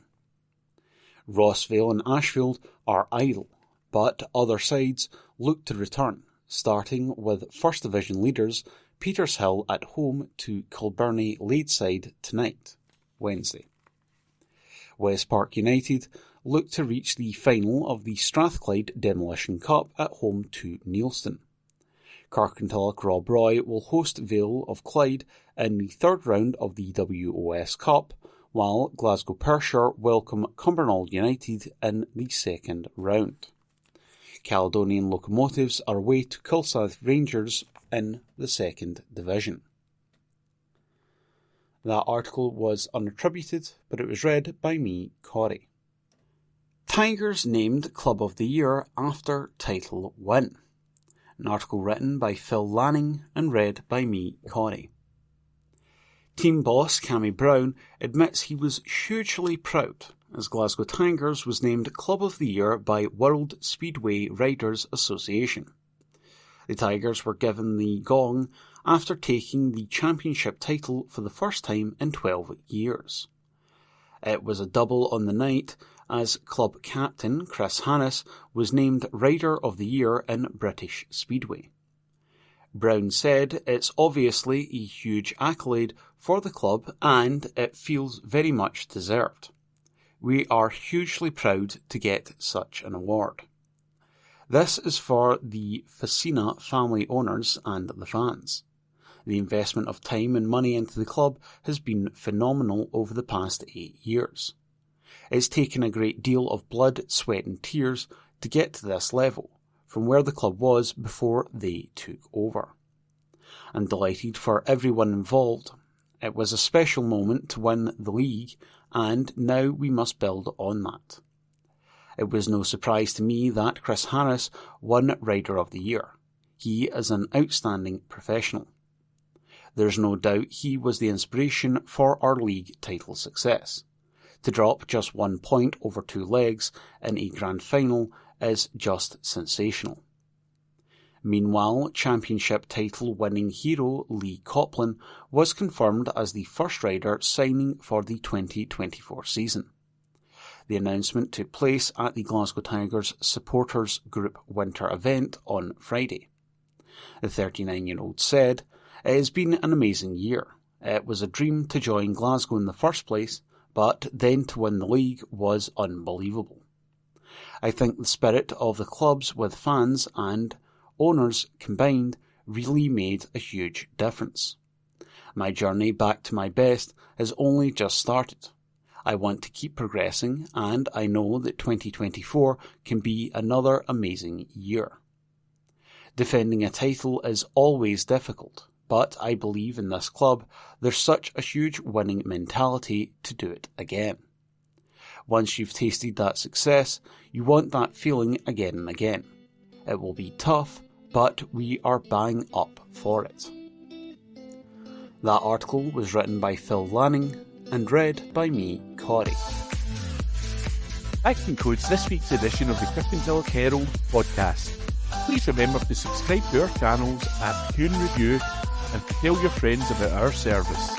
Rossvale and Ashfield are idle, but other sides look to return, starting with First Division leaders Petershill at home to Kilbirnie Ladeside tonight, Wednesday. West Park United look to reach the final of the Strathclyde Demolition Cup at home to Neilston. Kirkintilloch Rob Roy will host Vale of Clyde in the third round of the WOS Cup, while Glasgow Pershore welcome Cumbernauld United in the second round. Caledonian Locomotives are away to Kilsyth Rangers in the second division. That article was unattributed, but it was read by me, Corey. Tigers named Club of the Year after title win. An article written by Phil Lanning and read by me, Corey. Team boss Cammy Brown admits he was hugely proud as Glasgow Tigers was named Club of the Year by World Speedway Riders Association. The Tigers were given the gong after taking the championship title for the first time in 12 years. It was a double on the night as club captain Chris Hannis was named Rider of the Year in British Speedway. Brown said it's obviously a huge accolade for the club and it feels very much deserved. We are hugely proud to get such an award. This is for the Facina family owners and the fans. The investment of time and money into the club has been phenomenal over the past 8 years. It's taken a great deal of blood, sweat and tears to get to this level, from where the club was before they took over. I'm delighted for everyone involved. It was a special moment to win the league, and now we must build on that. It was no surprise to me that Chris Harris won Rider of the Year. He is an outstanding professional. There's no doubt he was the inspiration for our league title success. To drop just 1 point over 2 legs in a grand final is just sensational. Meanwhile, championship title winning hero Lee Coplin was confirmed as the first rider signing for the 2024 season. The announcement took place at the Glasgow Tigers Supporters Group Winter event on Friday. The 39-year-old said, "It has been an amazing year. It was a dream to join Glasgow in the first place, but then to win the league was unbelievable. I think the spirit of the clubs with fans and owners combined really made a huge difference. My journey back to my best has only just started. I want to keep progressing and I know that 2024 can be another amazing year. Defending a title is always difficult, but I believe in this club there's such a huge winning mentality to do it again. Once you've tasted that success, you want that feeling again and again. It will be tough, but we are bang up for it." That article was written by Phil Lanning and read by me, Corey. That concludes this week's edition of the Kirkintilloch Herald podcast. Please remember to subscribe to our channels at Tune Review and to tell your friends about our service.